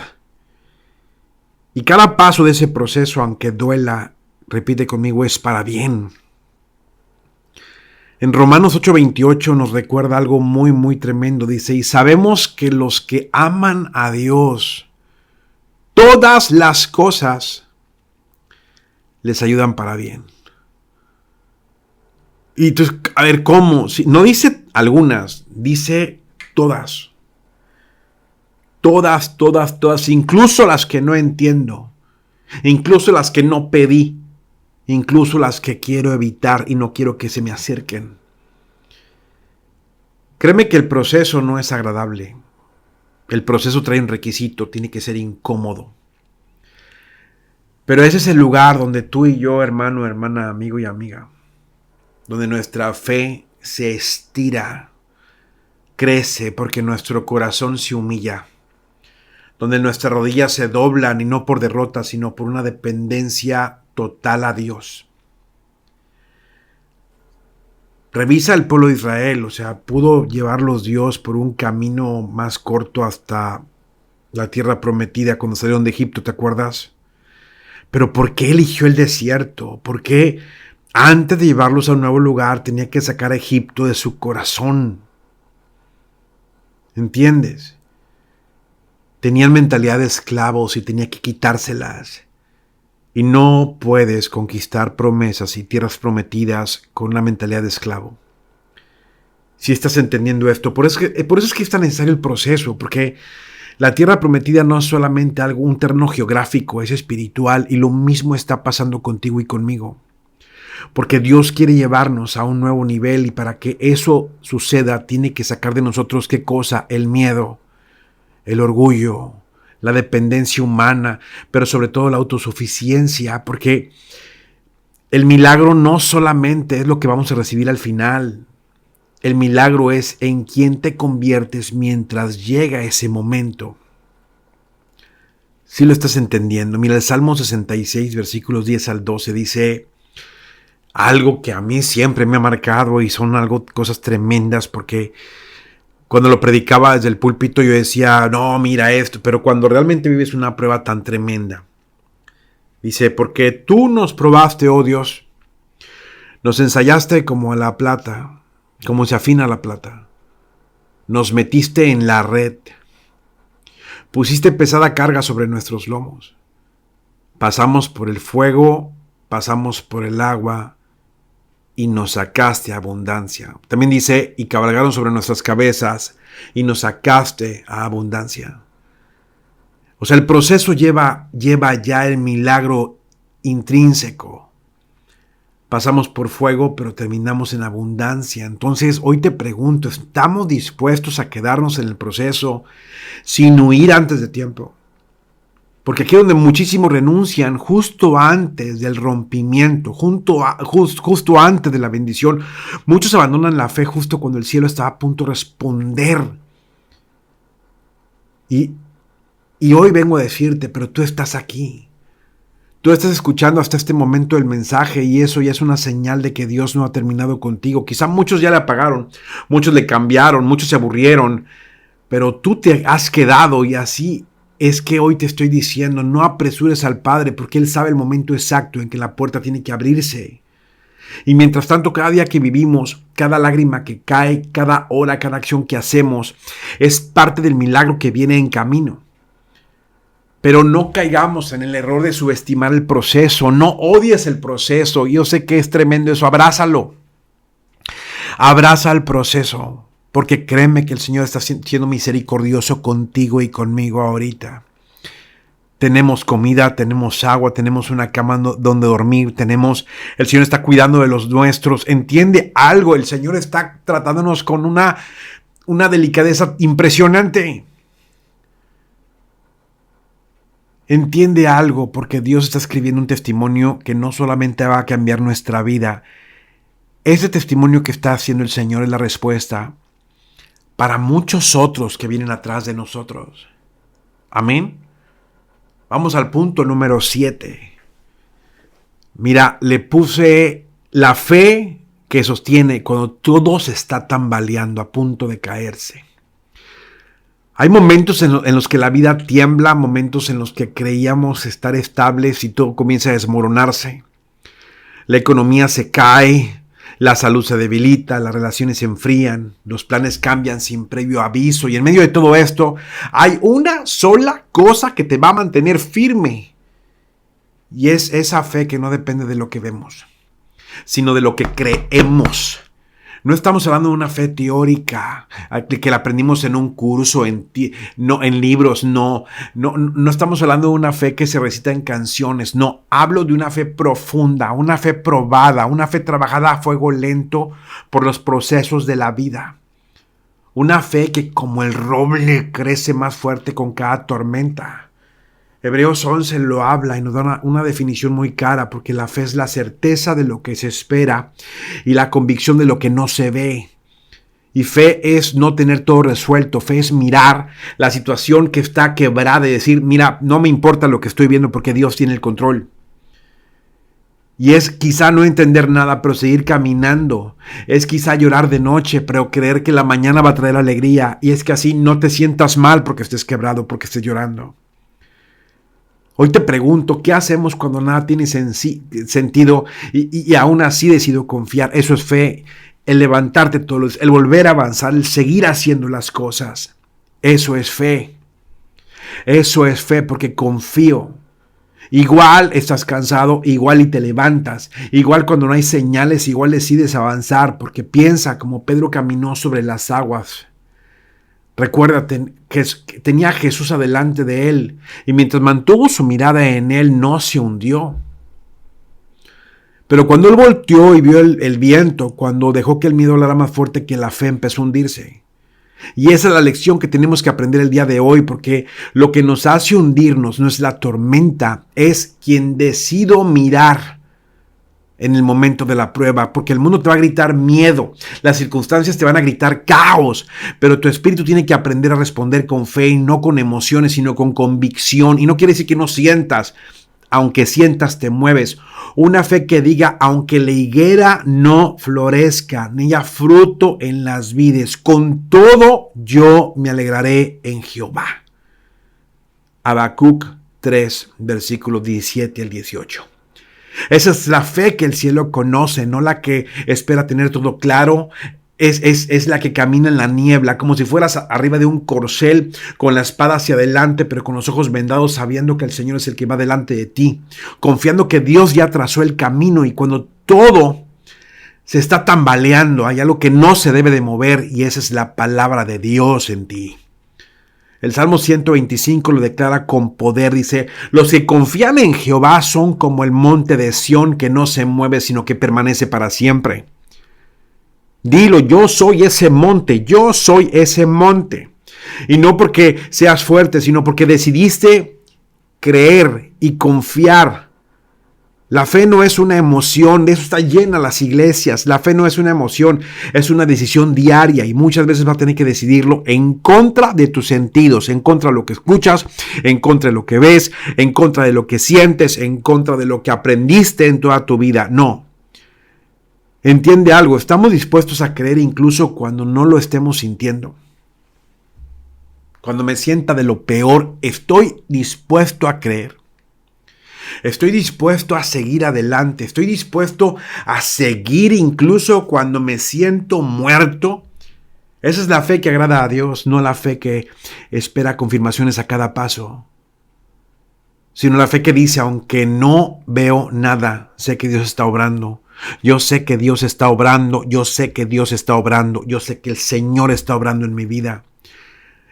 Y cada paso de ese proceso, aunque duela, repite conmigo, es para bien. En Romanos 8:28 nos recuerda algo muy, muy tremendo. Dice, y sabemos que los que aman a Dios, todas las cosas les ayudan para bien. Y entonces, a ver, ¿cómo? No dice algunas, dice todas. Todas, todas, todas, incluso las que no entiendo, incluso las que no pedí, incluso las que quiero evitar y no quiero que se me acerquen. Créeme que el proceso no es agradable. El proceso trae un requisito, tiene que ser incómodo. Pero ese es el lugar donde tú y yo, hermano, hermana, amigo y amiga, donde nuestra fe se estira, crece porque nuestro corazón se humilla, donde nuestras rodillas se doblan y no por derrota, sino por una dependencia total a Dios. Revisa el pueblo de Israel, o sea, pudo llevarlos Dios por un camino más corto hasta la tierra prometida cuando salieron de Egipto, ¿te acuerdas? Pero ¿por qué eligió el desierto? ¿Por qué antes de llevarlos a un nuevo lugar tenía que sacar a Egipto de su corazón? ¿Entiendes? Tenían mentalidad de esclavos y tenía que quitárselas. Y no puedes conquistar promesas y tierras prometidas con una mentalidad de esclavo. Si estás entendiendo esto, por eso es que es tan necesario el proceso, porque la tierra prometida no es solamente un terreno geográfico, es espiritual, y lo mismo está pasando contigo y conmigo. Porque Dios quiere llevarnos a un nuevo nivel, y para que eso suceda tiene que sacar de nosotros ¿qué cosa? El miedo, el orgullo, la dependencia humana, pero sobre todo la autosuficiencia, porque el milagro no solamente es lo que vamos a recibir al final. El milagro es en quién te conviertes mientras llega ese momento. Si lo estás entendiendo. Mira, el Salmo 66, versículos 10 al 12 dice algo que a mí siempre me ha marcado y son cosas tremendas, porque cuando lo predicaba desde el púlpito yo decía, no, mira esto, pero cuando realmente vives una prueba tan tremenda, dice, porque tú nos probaste, oh Dios, nos ensayaste como a la plata, como se afina la plata, nos metiste en la red, pusiste pesada carga sobre nuestros lomos, pasamos por el fuego, pasamos por el agua, y nos sacaste a abundancia. También dice, y cabalgaron sobre nuestras cabezas, y nos sacaste a abundancia. O sea, el proceso lleva ya el milagro intrínseco. Pasamos por fuego, pero terminamos en abundancia. Entonces, hoy te pregunto, ¿estamos dispuestos a quedarnos en el proceso sin huir antes de tiempo? Porque aquí es donde muchísimos renuncian justo antes del rompimiento, justo antes de la bendición. Muchos abandonan la fe justo cuando el cielo está a punto de responder. Y Y hoy vengo a decirte, pero tú estás aquí. Tú estás escuchando hasta este momento el mensaje y eso ya es una señal de que Dios no ha terminado contigo. Quizá muchos ya le apagaron, muchos le cambiaron, muchos se aburrieron, pero tú te has quedado y así es que hoy te estoy diciendo, no apresures al Padre porque Él sabe el momento exacto en que la puerta tiene que abrirse. Y mientras tanto, cada día que vivimos, cada lágrima que cae, cada hora, cada acción que hacemos, es parte del milagro que viene en camino. Pero no caigamos en el error de subestimar el proceso. No odies el proceso. Yo sé que es tremendo eso. Abrázalo. Abraza el proceso. Porque créeme que el Señor está siendo misericordioso contigo y conmigo ahorita. Tenemos comida, tenemos agua, tenemos una cama donde dormir, el Señor está cuidando de los nuestros. Entiende algo, el Señor está tratándonos con una delicadeza impresionante. Entiende algo, porque Dios está escribiendo un testimonio que no solamente va a cambiar nuestra vida. Ese testimonio que está haciendo el Señor es la respuesta para muchos otros que vienen atrás de nosotros. Amén. Vamos al punto número 7. Mira, le puse la fe que sostiene cuando todo se está tambaleando a punto de caerse. Hay momentos en los que la vida tiembla, momentos en los que creíamos estar estables y todo comienza a desmoronarse. La economía se cae, la salud se debilita, las relaciones se enfrían, los planes cambian sin previo aviso y en medio de todo esto hay una sola cosa que te va a mantener firme y es esa fe que no depende de lo que vemos, sino de lo que creemos. No estamos hablando de una fe teórica que la aprendimos en un curso, en libros, no estamos hablando de una fe que se recita en canciones, no, hablo de una fe profunda, una fe probada, una fe trabajada a fuego lento por los procesos de la vida. Una fe que como el roble crece más fuerte con cada tormenta. Hebreos 11 lo habla y nos da una definición muy clara, porque la fe es la certeza de lo que se espera y la convicción de lo que no se ve. Y fe es no tener todo resuelto, fe es mirar la situación que está quebrada y decir, mira, no me importa lo que estoy viendo porque Dios tiene el control. Y es quizá no entender nada, pero seguir caminando. Es quizá llorar de noche, pero creer que la mañana va a traer alegría. Y es que así no te sientas mal porque estés quebrado, porque estés llorando. Hoy te pregunto, ¿qué hacemos cuando nada tiene sentido y aún así decido confiar? Eso es fe, el levantarte todos los días, el volver a avanzar, el seguir haciendo las cosas. Eso es fe. Eso es fe porque confío. Igual estás cansado, igual y te levantas. Igual cuando no hay señales, igual decides avanzar porque piensa como Pedro caminó sobre las aguas. Recuérdate que tenía a Jesús adelante de él y mientras mantuvo su mirada en él no se hundió. Pero cuando él volteó y vio el viento, cuando dejó que el miedo hablara más fuerte que la fe, empezó a hundirse. Y esa es la lección que tenemos que aprender el día de hoy, porque lo que nos hace hundirnos no es la tormenta, es quien decido mirar en el momento de la prueba, porque el mundo te va a gritar miedo, las circunstancias te van a gritar caos, pero tu espíritu tiene que aprender a responder con fe y no con emociones, sino con convicción. Y no quiere decir que no sientas, aunque sientas te mueves. Una fe que diga, aunque la higuera no florezca, ni haya fruto en las vides, con todo yo me alegraré en Jehová. Habacuc 3, versículos 17 al 18. Esa es la fe que el cielo conoce, no la que espera tener todo claro. Es la que camina en la niebla, como si fueras arriba de un corcel con la espada hacia adelante, pero con los ojos vendados, sabiendo que el Señor es el que va delante de ti, confiando que Dios ya trazó el camino y cuando todo se está tambaleando, hay algo que no se debe de mover y esa es la palabra de Dios en ti. El Salmo 125 lo declara con poder, dice, los que confían en Jehová son como el monte de Sión que no se mueve sino que permanece para siempre. Dilo, yo soy ese monte, yo soy ese monte. Y no porque seas fuerte, sino porque decidiste creer y confiar La fe no es una emoción, de eso está llena las iglesias. La fe no es una emoción, es una decisión diaria y muchas veces vas a tener que decidirlo en contra de tus sentidos, en contra de lo que escuchas, en contra de lo que ves, en contra de lo que sientes, en contra de lo que aprendiste en toda tu vida. No. Entiende algo, estamos dispuestos a creer incluso cuando no lo estemos sintiendo. Cuando me sienta de lo peor, estoy dispuesto a creer. Estoy dispuesto a seguir adelante. Estoy dispuesto a seguir incluso cuando me siento muerto. Esa es la fe que agrada a Dios, no la fe que espera confirmaciones a cada paso, sino la fe que dice, aunque no veo nada, sé que Dios está obrando. Yo sé que Dios está obrando. Yo sé que Dios está obrando. Yo sé que el Señor está obrando en mi vida.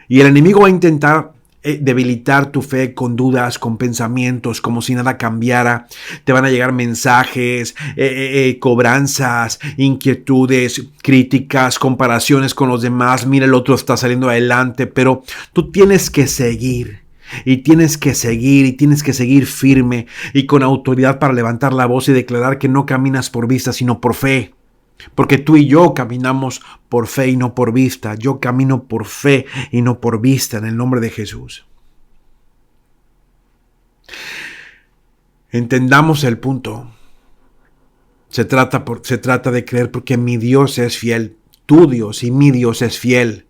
Y el enemigo va a intentar debilitar tu fe con dudas, con pensamientos, como si nada cambiara. Te van a llegar mensajes, cobranzas, inquietudes, críticas, comparaciones con los demás. Mira, el otro está saliendo adelante, pero tú tienes que seguir. Y tienes que seguir firme y con autoridad para levantar la voz y declarar que no caminas por vista, sino por fe. Porque tú y yo caminamos por fe y no por vista. Yo camino por fe y no por vista en el nombre de Jesús. Entendamos el punto. Se trata de creer porque mi Dios es fiel. Tu Dios y mi Dios es fiel.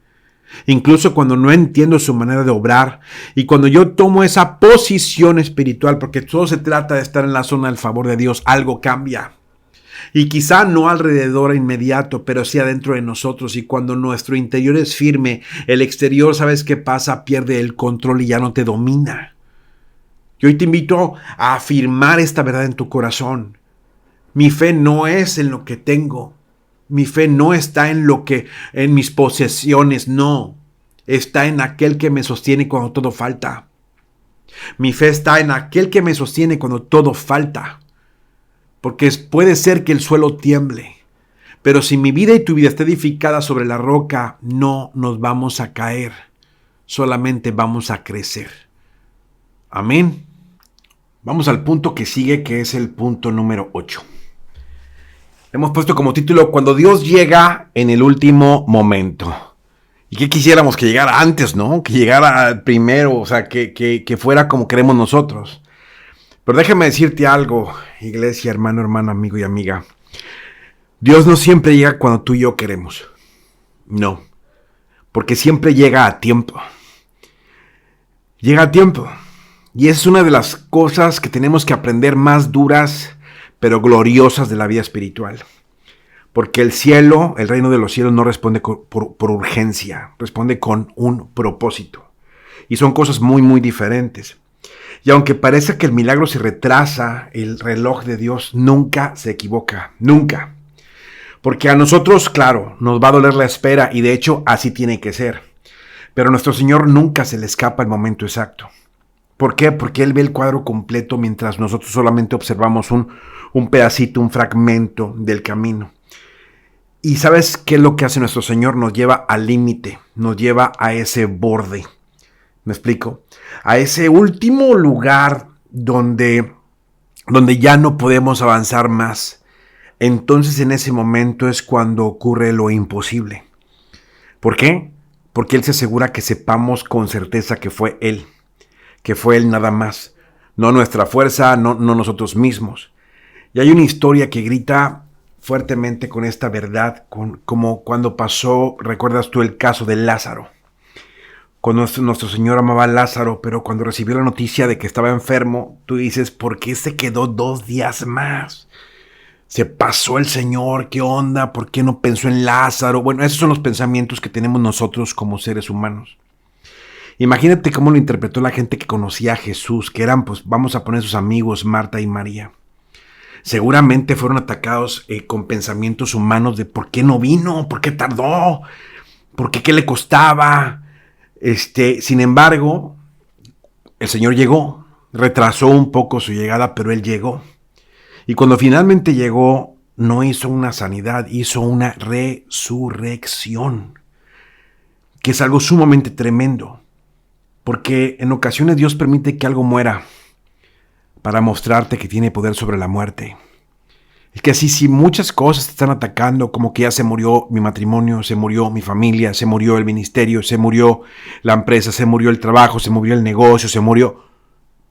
Incluso cuando no entiendo su manera de obrar y cuando yo tomo esa posición espiritual, porque todo se trata de estar en la zona del favor de Dios, algo cambia. Y quizá no alrededor inmediato, pero sí adentro de nosotros. Y cuando nuestro interior es firme, el exterior, ¿sabes qué pasa? Pierde el control y ya no te domina. Yo hoy te invito a afirmar esta verdad en tu corazón. Mi fe no es en lo que tengo. Mi fe no está en mis posesiones, no. Está en aquel que me sostiene cuando todo falta. Mi fe está en aquel que me sostiene cuando todo falta. Porque puede ser que el suelo tiemble. Pero si mi vida y tu vida está edificada sobre la roca, no nos vamos a caer. Solamente vamos a crecer. Amén. Vamos al punto que sigue, que es el punto número 8. Hemos puesto como título, cuando Dios llega en el último momento. Y que quisiéramos que llegara antes, ¿no? Que llegara primero, o sea, que fuera como queremos nosotros. Pero déjame decirte algo, iglesia, hermano, hermana, amigo y amiga. Dios no siempre llega cuando tú y yo queremos. No, porque siempre llega a tiempo. Llega a tiempo. Y esa es una de las cosas que tenemos que aprender más duras, pero gloriosas de la vida espiritual. Porque el cielo, el reino de los cielos no responde por urgencia, responde con un propósito. Y son cosas muy, muy diferentes. Y aunque parece que el milagro se retrasa, el reloj de Dios nunca se equivoca, nunca. Porque a nosotros, claro, nos va a doler la espera y de hecho así tiene que ser. Pero a nuestro Señor nunca se le escapa el momento exacto. ¿Por qué? Porque Él ve el cuadro completo mientras nosotros solamente observamos un pedacito, un fragmento del camino. Y ¿sabes qué es lo que hace nuestro Señor? Nos lleva al límite, nos lleva a ese borde. ¿Me explico? A ese último lugar donde ya no podemos avanzar más. Entonces en ese momento es cuando ocurre lo imposible. ¿Por qué? Porque Él se asegura que sepamos con certeza que fue Él nada más. No nuestra fuerza, no nosotros mismos. Y hay una historia que grita fuertemente con esta verdad, como cuando pasó, ¿recuerdas tú el caso de Lázaro? Cuando nuestro Señor amaba a Lázaro, pero cuando recibió la noticia de que estaba enfermo, tú dices, ¿por qué se quedó 2 días más? Se pasó el Señor, ¿qué onda? ¿Por qué no pensó en Lázaro? Bueno, esos son los pensamientos que tenemos nosotros como seres humanos. Imagínate cómo lo interpretó la gente que conocía a Jesús, que eran, pues, vamos a poner sus amigos, Marta y María. Seguramente fueron atacados con pensamientos humanos de ¿por qué no vino? ¿Por qué tardó? ¿Por qué le costaba? Sin embargo, el Señor llegó, retrasó un poco su llegada, pero Él llegó. Y cuando finalmente llegó, no hizo una sanidad, hizo una resurrección, que es algo sumamente tremendo, porque en ocasiones Dios permite que algo muera para mostrarte que tiene poder sobre la muerte. Es que así, si muchas cosas te están atacando, como que ya se murió mi matrimonio, se murió mi familia, se murió el ministerio, se murió la empresa, se murió el trabajo, se murió el negocio, se murió...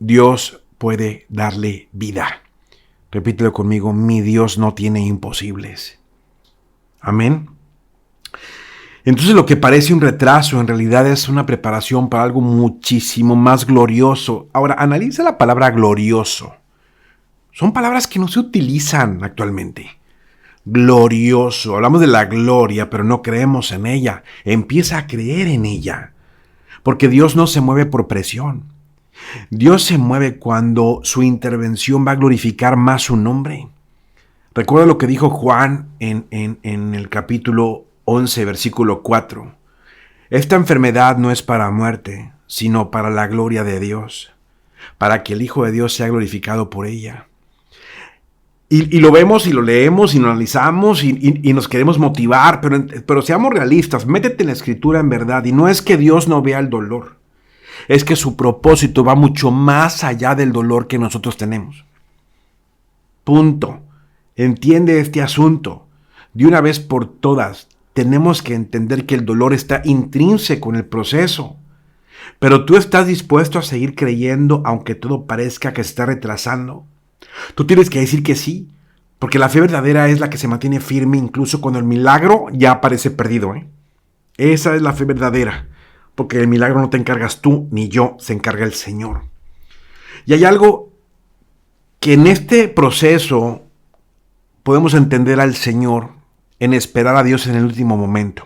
Dios puede darle vida. Repítelo conmigo, mi Dios no tiene imposibles. Amén. Entonces lo que parece un retraso en realidad es una preparación para algo muchísimo más glorioso. Ahora, analiza la palabra glorioso. Son palabras que no se utilizan actualmente. Glorioso. Hablamos de la gloria, pero no creemos en ella. Empieza a creer en ella. Porque Dios no se mueve por presión. Dios se mueve cuando su intervención va a glorificar más su nombre. Recuerda lo que dijo Juan en el capítulo 11, versículo 4. Esta enfermedad no es para muerte, sino para la gloria de Dios, para que el Hijo de Dios sea glorificado por ella. Y lo vemos y lo leemos y lo analizamos y nos queremos motivar, pero seamos realistas, métete en la Escritura en verdad. Y no es que Dios no vea el dolor, es que su propósito va mucho más allá del dolor que nosotros tenemos. Punto. Entiende este asunto. De una vez por todas, tenemos que entender que el dolor está intrínseco en el proceso. Pero tú estás dispuesto a seguir creyendo aunque todo parezca que se está retrasando. Tú tienes que decir que sí, porque la fe verdadera es la que se mantiene firme incluso cuando el milagro ya parece perdido. Esa es la fe verdadera, porque el milagro no te encargas tú ni yo, se encarga el Señor. Y hay algo que en este proceso podemos entender al Señor en esperar a Dios en el último momento.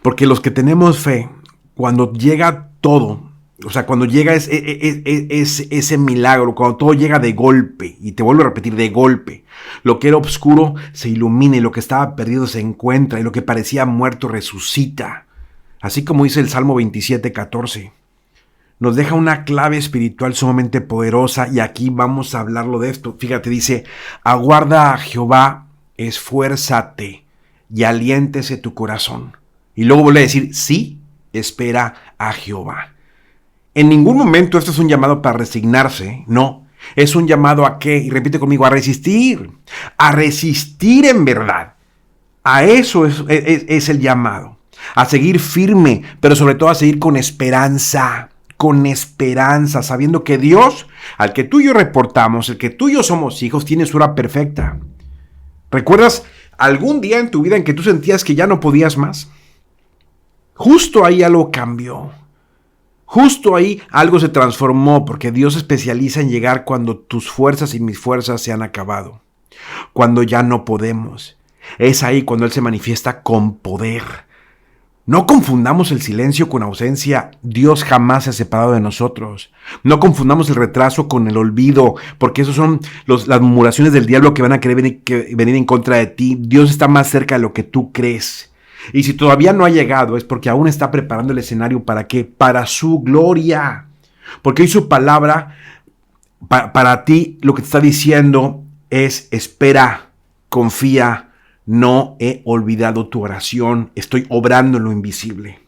Porque los que tenemos fe, cuando llega todo, o sea, cuando llega ese milagro, cuando todo llega de golpe, y te vuelvo a repetir, de golpe, lo que era oscuro se ilumina y lo que estaba perdido se encuentra y lo que parecía muerto resucita. Así como dice el Salmo 27:14. Nos deja una clave espiritual sumamente poderosa y aquí vamos a hablarlo de esto. Fíjate, dice, aguarda a Jehová, esfuérzate y aliéntese tu corazón. Y luego vuelve a decir, sí, espera a Jehová. En ningún momento esto es un llamado para resignarse, no. Es un llamado a qué, y repite conmigo, a resistir en verdad. A eso es el llamado, a seguir firme, pero sobre todo a seguir con esperanza, sabiendo que Dios, al que tú y yo reportamos, el que tú y yo somos hijos, tiene su hora perfecta. ¿Recuerdas algún día en tu vida en que tú sentías que ya no podías más? Justo ahí algo cambió. Justo ahí algo se transformó, porque Dios se especializa en llegar cuando tus fuerzas y mis fuerzas se han acabado. Cuando ya no podemos. Es ahí cuando Él se manifiesta con poder. No confundamos el silencio con ausencia. Dios jamás se ha separado de nosotros. No confundamos el retraso con el olvido, porque esos son las murmuraciones del diablo que van a querer venir en contra de ti. Dios está más cerca de lo que tú crees. Y si todavía no ha llegado, es porque aún está preparando el escenario. ¿Para qué? Para su gloria. Porque hoy su palabra, para ti, lo que te está diciendo es: espera, confía, no he olvidado tu oración, estoy obrando en lo invisible.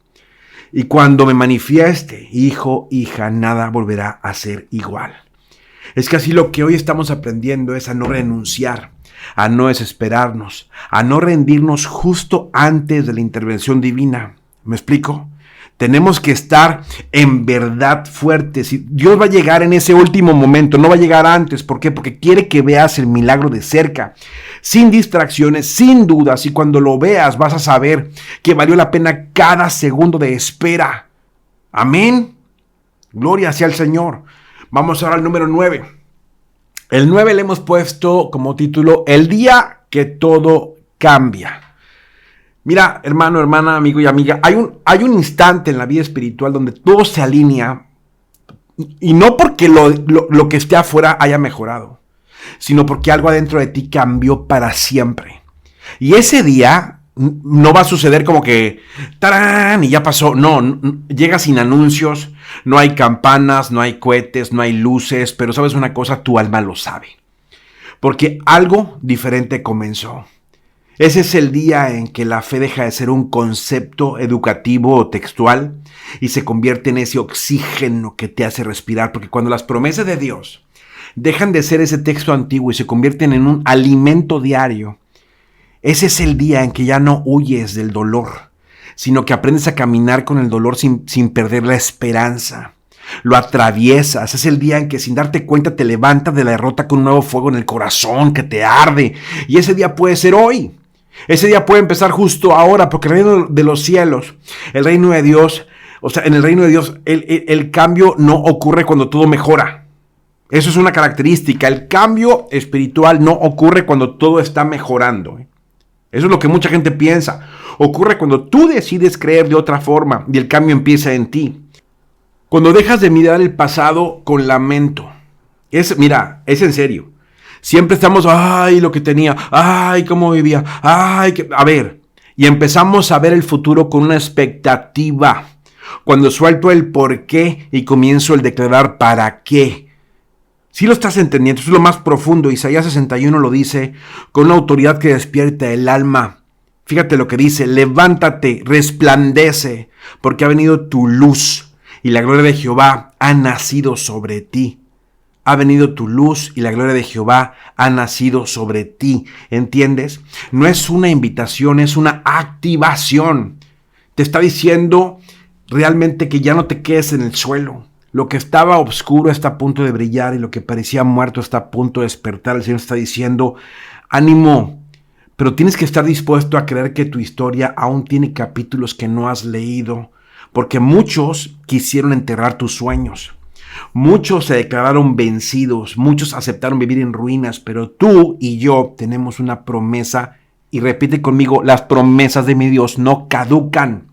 Y cuando me manifieste, hijo, hija, nada volverá a ser igual. Es que así lo que hoy estamos aprendiendo es a no renunciar, a no desesperarnos, a no rendirnos justo antes de la intervención divina. ¿Me explico? Tenemos que estar en verdad fuertes. Y Dios va a llegar en ese último momento, no va a llegar antes. ¿Por qué? Porque quiere que veas el milagro de cerca, sin distracciones, sin dudas. Y cuando lo veas vas a saber que valió la pena cada segundo de espera. Amén. Gloria sea al Señor. Vamos ahora al número 9. El 9 le hemos puesto como título: el día que todo cambia. Mira, hermano, hermana, amigo y amiga, hay un instante en la vida espiritual donde todo se alinea, y no porque lo que esté afuera haya mejorado, sino porque algo adentro de ti cambió para siempre. Y ese día no va a suceder como que ¡tarán! Y ya pasó. No, llega sin anuncios, no hay campanas, no hay cohetes, no hay luces, pero ¿sabes una cosa? Tu alma lo sabe. Porque algo diferente comenzó. Ese es el día en que la fe deja de ser un concepto educativo o textual y se convierte en ese oxígeno que te hace respirar. Porque cuando las promesas de Dios dejan de ser ese texto antiguo y se convierten en un alimento diario, ese es el día en que ya no huyes del dolor, sino que aprendes a caminar con el dolor sin perder la esperanza. Lo atraviesas. Es el día en que sin darte cuenta te levantas de la derrota con un nuevo fuego en el corazón que te arde. Y ese día puede ser hoy. Ese día puede empezar justo ahora, porque el reino de los cielos, el reino de Dios, en el reino de Dios, el cambio no ocurre cuando todo mejora. Eso es una característica. El cambio espiritual no ocurre cuando todo está mejorando. Eso es lo que mucha gente piensa. Ocurre cuando tú decides creer de otra forma y el cambio empieza en ti. Cuando dejas de mirar el pasado con lamento. Mira, es en serio. Siempre estamos, ay, lo que tenía, ay, cómo vivía, ay, a ver. Y empezamos a ver el futuro con una expectativa. Cuando suelto el por qué y comienzo el declarar para qué. Si lo estás entendiendo, eso es lo más profundo. Isaías 61 lo dice con una autoridad que despierta el alma. Fíjate lo que dice: levántate, resplandece, porque ha venido tu luz y la gloria de Jehová ha nacido sobre ti. Ha venido tu luz y la gloria de Jehová ha nacido sobre ti. ¿Entiendes? No es una invitación, es una activación. Te está diciendo realmente que ya no te quedes en el suelo. Lo que estaba oscuro está a punto de brillar y lo que parecía muerto está a punto de despertar. El Señor está diciendo, ánimo, pero tienes que estar dispuesto a creer que tu historia aún tiene capítulos que no has leído, porque muchos quisieron enterrar tus sueños. Muchos se declararon vencidos, muchos aceptaron vivir en ruinas, pero tú y yo tenemos una promesa, y repite conmigo, las promesas de mi Dios no caducan,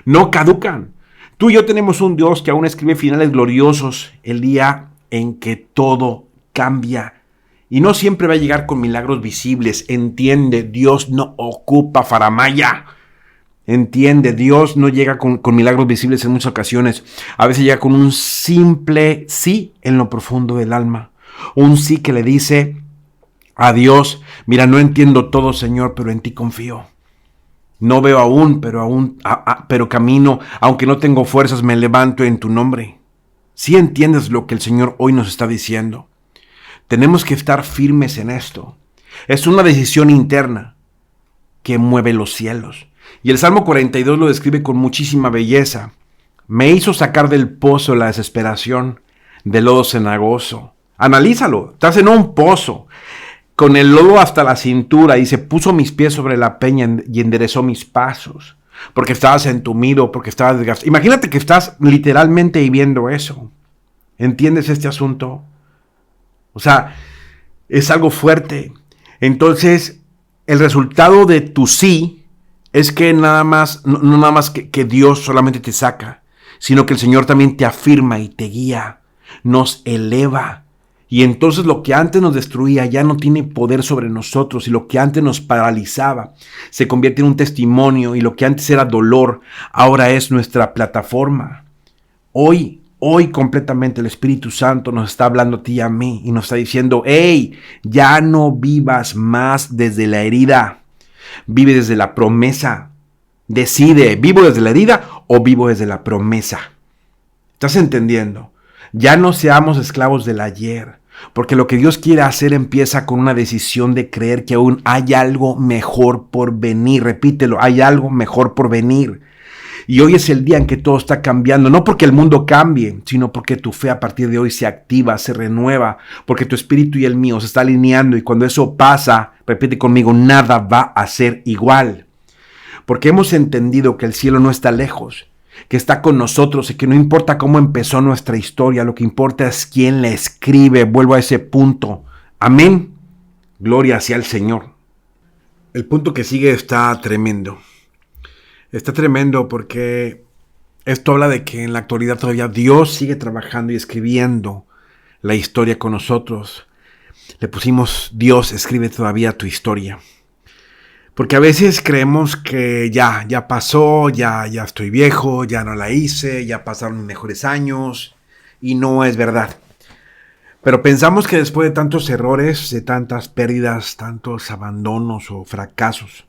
no caducan. Tú y yo tenemos un Dios que aún escribe finales gloriosos el día en que todo cambia. Y no siempre va a llegar con milagros visibles. Entiende, Dios no ocupa faramaya. Entiende, Dios no llega con milagros visibles en muchas ocasiones. A veces llega con un simple sí en lo profundo del alma. Un sí que le dice a Dios, mira, no entiendo todo, Señor, pero en ti confío. No veo aún, pero camino. Aunque no tengo fuerzas, me levanto en tu nombre. ¿Sí entiendes lo que el Señor hoy nos está diciendo? Tenemos que estar firmes en esto. Es una decisión interna que mueve los cielos. Y el Salmo 42 lo describe con muchísima belleza. Me hizo sacar del pozo la desesperación, del lodo cenagoso. Analízalo, estás en un pozo, con el lodo hasta la cintura, y se puso mis pies sobre la peña y enderezó mis pasos, porque estabas entumido, porque estabas desgastado. Imagínate que estás literalmente viviendo eso. ¿Entiendes este asunto? O sea, es algo fuerte. Entonces, el resultado de tu sí es que no nada más que Dios solamente te saca, sino que el Señor también te afirma y te guía, nos eleva. Y entonces lo que antes nos destruía ya no tiene poder sobre nosotros, y lo que antes nos paralizaba se convierte en un testimonio, y lo que antes era dolor ahora es nuestra plataforma. Hoy completamente el Espíritu Santo nos está hablando a ti y a mí y nos está diciendo, hey, ya no vivas más desde la herida, vive desde la promesa. Decide, ¿vivo desde la herida o vivo desde la promesa? ¿Estás entendiendo? Ya no seamos esclavos del ayer, porque lo que Dios quiere hacer empieza con una decisión de creer que aún hay algo mejor por venir. Repítelo, hay algo mejor por venir. Y hoy es el día en que todo está cambiando, no porque el mundo cambie, sino porque tu fe a partir de hoy se activa, se renueva, porque tu espíritu y el mío se está alineando, y cuando eso pasa, repite conmigo, nada va a ser igual. Porque hemos entendido que el cielo no está lejos, que está con nosotros y que no importa cómo empezó nuestra historia, lo que importa es quién la escribe. Vuelvo a ese punto. Amén. Gloria sea al Señor. El punto que sigue está tremendo. Está tremendo porque esto habla de que en la actualidad todavía Dios sigue trabajando y escribiendo la historia con nosotros. Le pusimos, Dios escribe todavía tu historia. Porque a veces creemos que ya pasó, ya estoy viejo, ya no la hice, ya pasaron mis mejores años, y no es verdad. Pero pensamos que después de tantos errores, de tantas pérdidas, tantos abandonos o fracasos,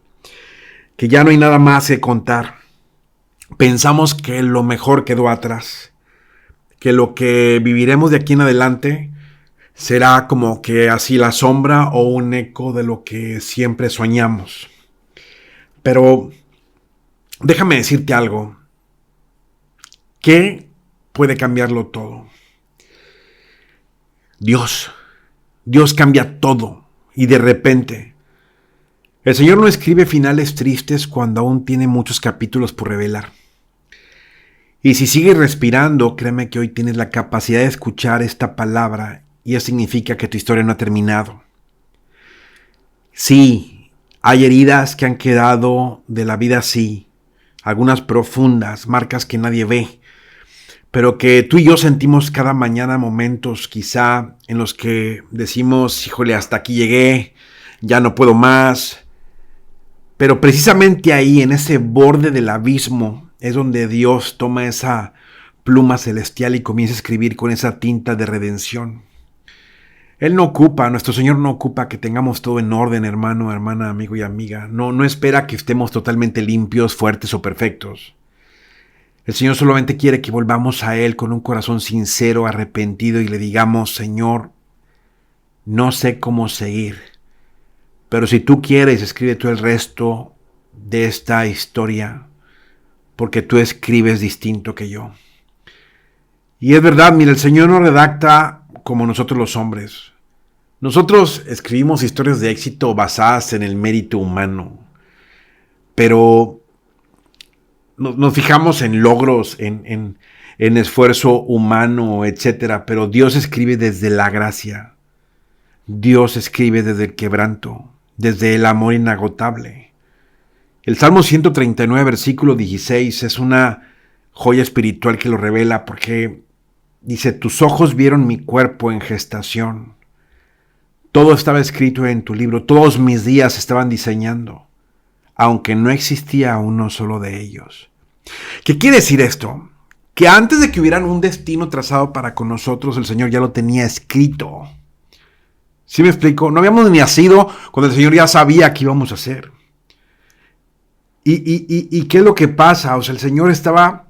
que ya no hay nada más que contar. Pensamos que lo mejor quedó atrás, que lo que viviremos de aquí en adelante será como que así la sombra o un eco de lo que siempre soñamos. Pero déjame decirte algo. ¿Qué puede cambiarlo todo? Dios. Dios cambia todo y de repente. El Señor no escribe finales tristes cuando aún tiene muchos capítulos por revelar. Y si sigues respirando, créeme que hoy tienes la capacidad de escuchar esta palabra y eso significa que tu historia no ha terminado. Sí, hay heridas que han quedado de la vida así, algunas profundas, marcas que nadie ve, pero que tú y yo sentimos cada mañana momentos quizá en los que decimos, híjole, hasta aquí llegué, ya no puedo más. Pero precisamente ahí, en ese borde del abismo, es donde Dios toma esa pluma celestial y comienza a escribir con esa tinta de redención. Nuestro Señor no ocupa que tengamos todo en orden, hermano, hermana, amigo y amiga. No espera que estemos totalmente limpios, fuertes o perfectos. El Señor solamente quiere que volvamos a Él con un corazón sincero, arrepentido y le digamos, Señor, no sé cómo seguir. Pero si tú quieres, escribe tú el resto de esta historia, porque tú escribes distinto que yo. Y es verdad, mira, el Señor no redacta como nosotros los hombres. Nosotros escribimos historias de éxito basadas en el mérito humano, pero nos fijamos en logros, en esfuerzo humano, etcétera. Pero Dios escribe desde la gracia. Dios escribe desde el quebranto, desde el amor inagotable. El Salmo 139, versículo 16, es una joya espiritual que lo revela porque dice, tus ojos vieron mi cuerpo en gestación. Todo estaba escrito en tu libro, todos mis días estaban diseñando, aunque no existía uno solo de ellos. ¿Qué quiere decir esto? Que antes de que hubiera un destino trazado para con nosotros, el Señor ya lo tenía escrito. ¿Sí me explico? No habíamos ni nacido cuando el Señor ya sabía qué íbamos a hacer. ¿Y qué es lo que pasa? O sea, el Señor estaba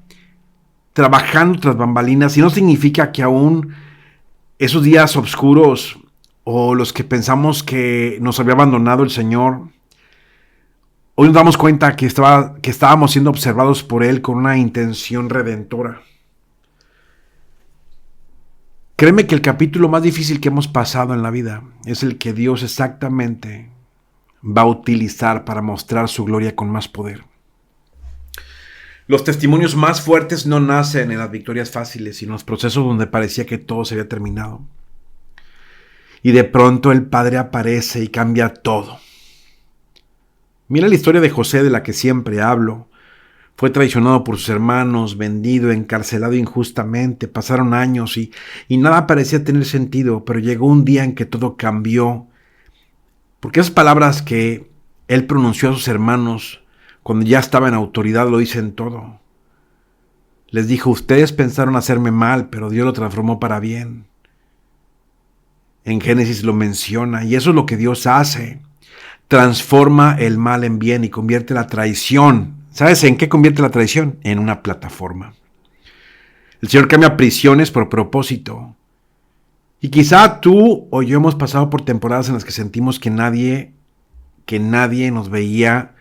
trabajando tras bambalinas y no significa que aún esos días oscuros o los que pensamos que nos había abandonado el Señor, hoy nos damos cuenta que estábamos siendo observados por Él con una intención redentora. Créeme que el capítulo más difícil que hemos pasado en la vida es el que Dios exactamente va a utilizar para mostrar su gloria con más poder. Los testimonios más fuertes no nacen en las victorias fáciles, sino en los procesos donde parecía que todo se había terminado. Y de pronto el Padre aparece y cambia todo. Mira la historia de José, de la que siempre hablo. Fue traicionado por sus hermanos, vendido, encarcelado injustamente. Pasaron años y nada parecía tener sentido, pero llegó un día en que todo cambió. Porque esas palabras que él pronunció a sus hermanos cuando ya estaba en autoridad lo dicen todo. Les dijo, ustedes pensaron hacerme mal, pero Dios lo transformó para bien. En Génesis lo menciona, y eso es lo que Dios hace. Transforma el mal en bien y convierte la traición. ¿Sabes en qué convierte la traición? En una plataforma. El Señor cambia prisiones por propósito. Y quizá tú o yo hemos pasado por temporadas en las que sentimos que nadie nos veía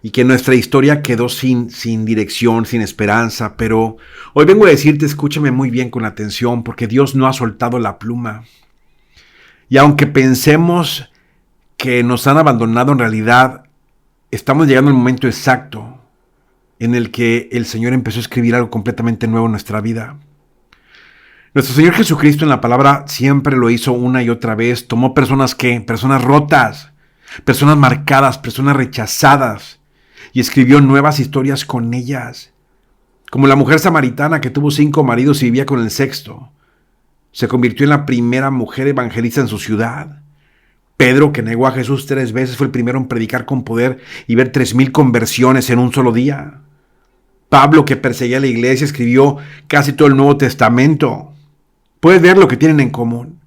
y que nuestra historia quedó sin dirección, sin esperanza. Pero hoy vengo a decirte, escúchame muy bien con atención, porque Dios no ha soltado la pluma. Y aunque pensemos que nos han abandonado, en realidad estamos llegando al momento exacto en el que el Señor empezó a escribir algo completamente nuevo en nuestra vida. Nuestro Señor Jesucristo en la palabra siempre lo hizo una y otra vez. Tomó personas rotas, personas marcadas, personas rechazadas, y escribió nuevas historias con ellas. Como la mujer samaritana que tuvo 5 maridos y vivía con el 6º. Se convirtió en la primera mujer evangelista en su ciudad. Pedro, que negó a Jesús 3 veces, fue el primero en predicar con poder y ver 3,000 conversiones en un solo día. Pablo, que perseguía a la iglesia, escribió casi todo el Nuevo Testamento. Puedes ver lo que tienen en común.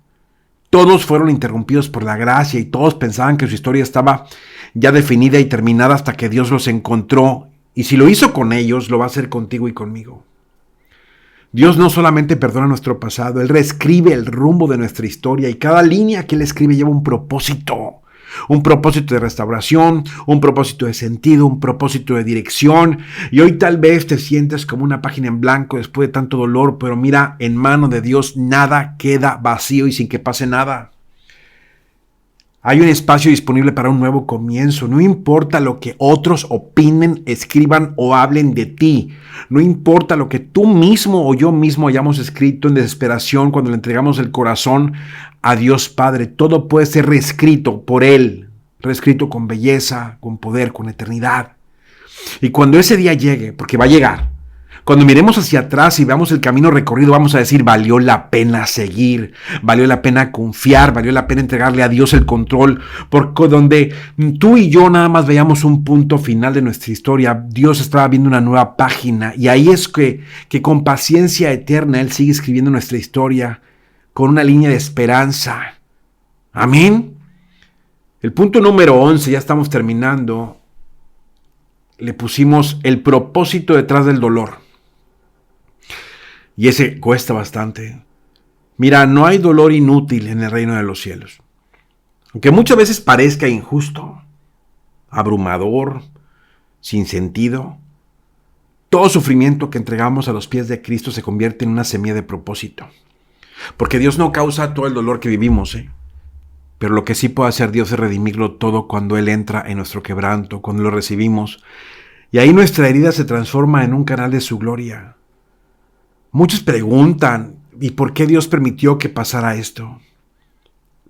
Todos fueron interrumpidos por la gracia y todos pensaban que su historia estaba ya definida y terminada hasta que Dios los encontró. Y si lo hizo con ellos, lo va a hacer contigo y conmigo. Dios no solamente perdona nuestro pasado, Él reescribe el rumbo de nuestra historia y cada línea que Él escribe lleva un propósito de restauración, un propósito de sentido, un propósito de dirección. Y hoy tal vez te sientes como una página en blanco después de tanto dolor, pero mira, en mano de Dios nada queda vacío y sin que pase nada. Hay un espacio disponible para un nuevo comienzo. No importa lo que otros opinen, escriban o hablen de ti. No importa lo que tú mismo o yo mismo hayamos escrito en desesperación cuando le entregamos el corazón a Dios Padre. Todo puede ser reescrito por Él. Reescrito con belleza, con poder, con eternidad. Y cuando ese día llegue, porque va a llegar, cuando miremos hacia atrás y veamos el camino recorrido, vamos a decir, valió la pena seguir, valió la pena confiar, valió la pena entregarle a Dios el control, porque donde tú y yo nada más veíamos un punto final de nuestra historia, Dios estaba viendo una nueva página, y ahí es que con paciencia eterna Él sigue escribiendo nuestra historia con una línea de esperanza. Amén. El punto número 11, ya estamos terminando, le pusimos el propósito detrás del dolor. Y ese cuesta bastante. Mira, no hay dolor inútil en el reino de los cielos. Aunque muchas veces parezca injusto, abrumador, sin sentido, todo sufrimiento que entregamos a los pies de Cristo se convierte en una semilla de propósito. Porque Dios no causa todo el dolor que vivimos, pero lo que sí puede hacer Dios es redimirlo todo cuando Él entra en nuestro quebranto, cuando lo recibimos. Y ahí nuestra herida se transforma en un canal de su gloria. Muchos preguntan, ¿y por qué Dios permitió que pasara esto?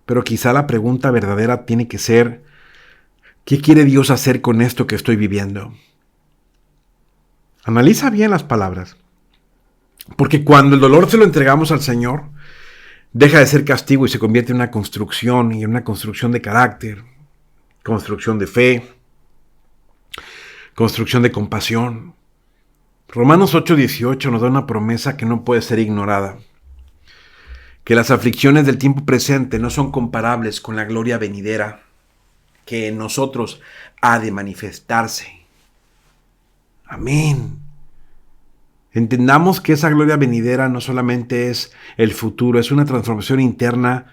Pero quizá la pregunta verdadera tiene que ser, ¿qué quiere Dios hacer con esto que estoy viviendo? Analiza bien las palabras, porque cuando el dolor se lo entregamos al Señor, deja de ser castigo y se convierte en una construcción, y en una construcción de carácter, construcción de fe, construcción de compasión. Romanos 8:18 nos da una promesa que no puede ser ignorada, que las aflicciones del tiempo presente no son comparables con la gloria venidera que en nosotros ha de manifestarse. Amén. Entendamos que esa gloria venidera no solamente es el futuro, es una transformación interna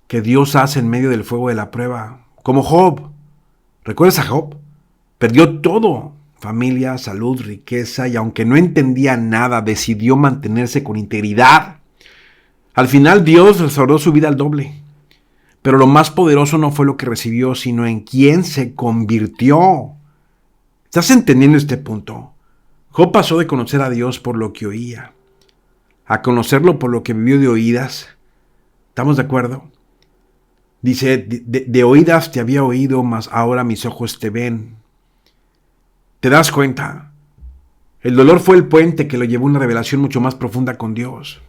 que Dios hace en medio del fuego de la prueba. Como Job. ¿Recuerdas a Job? Perdió todo. Familia, salud, riqueza, y aunque no entendía nada, decidió mantenerse con integridad. Al final Dios restauró su vida al doble. Pero lo más poderoso no fue lo que recibió, sino en quién se convirtió. ¿Estás entendiendo este punto? Job pasó de conocer a Dios por lo que oía, a conocerlo por lo que vivió de oídas. ¿Estamos de acuerdo? Dice, de oídas te había oído, mas ahora mis ojos te ven. ¿Te das cuenta? El dolor fue el puente que lo llevó a una revelación mucho más profunda con Dios.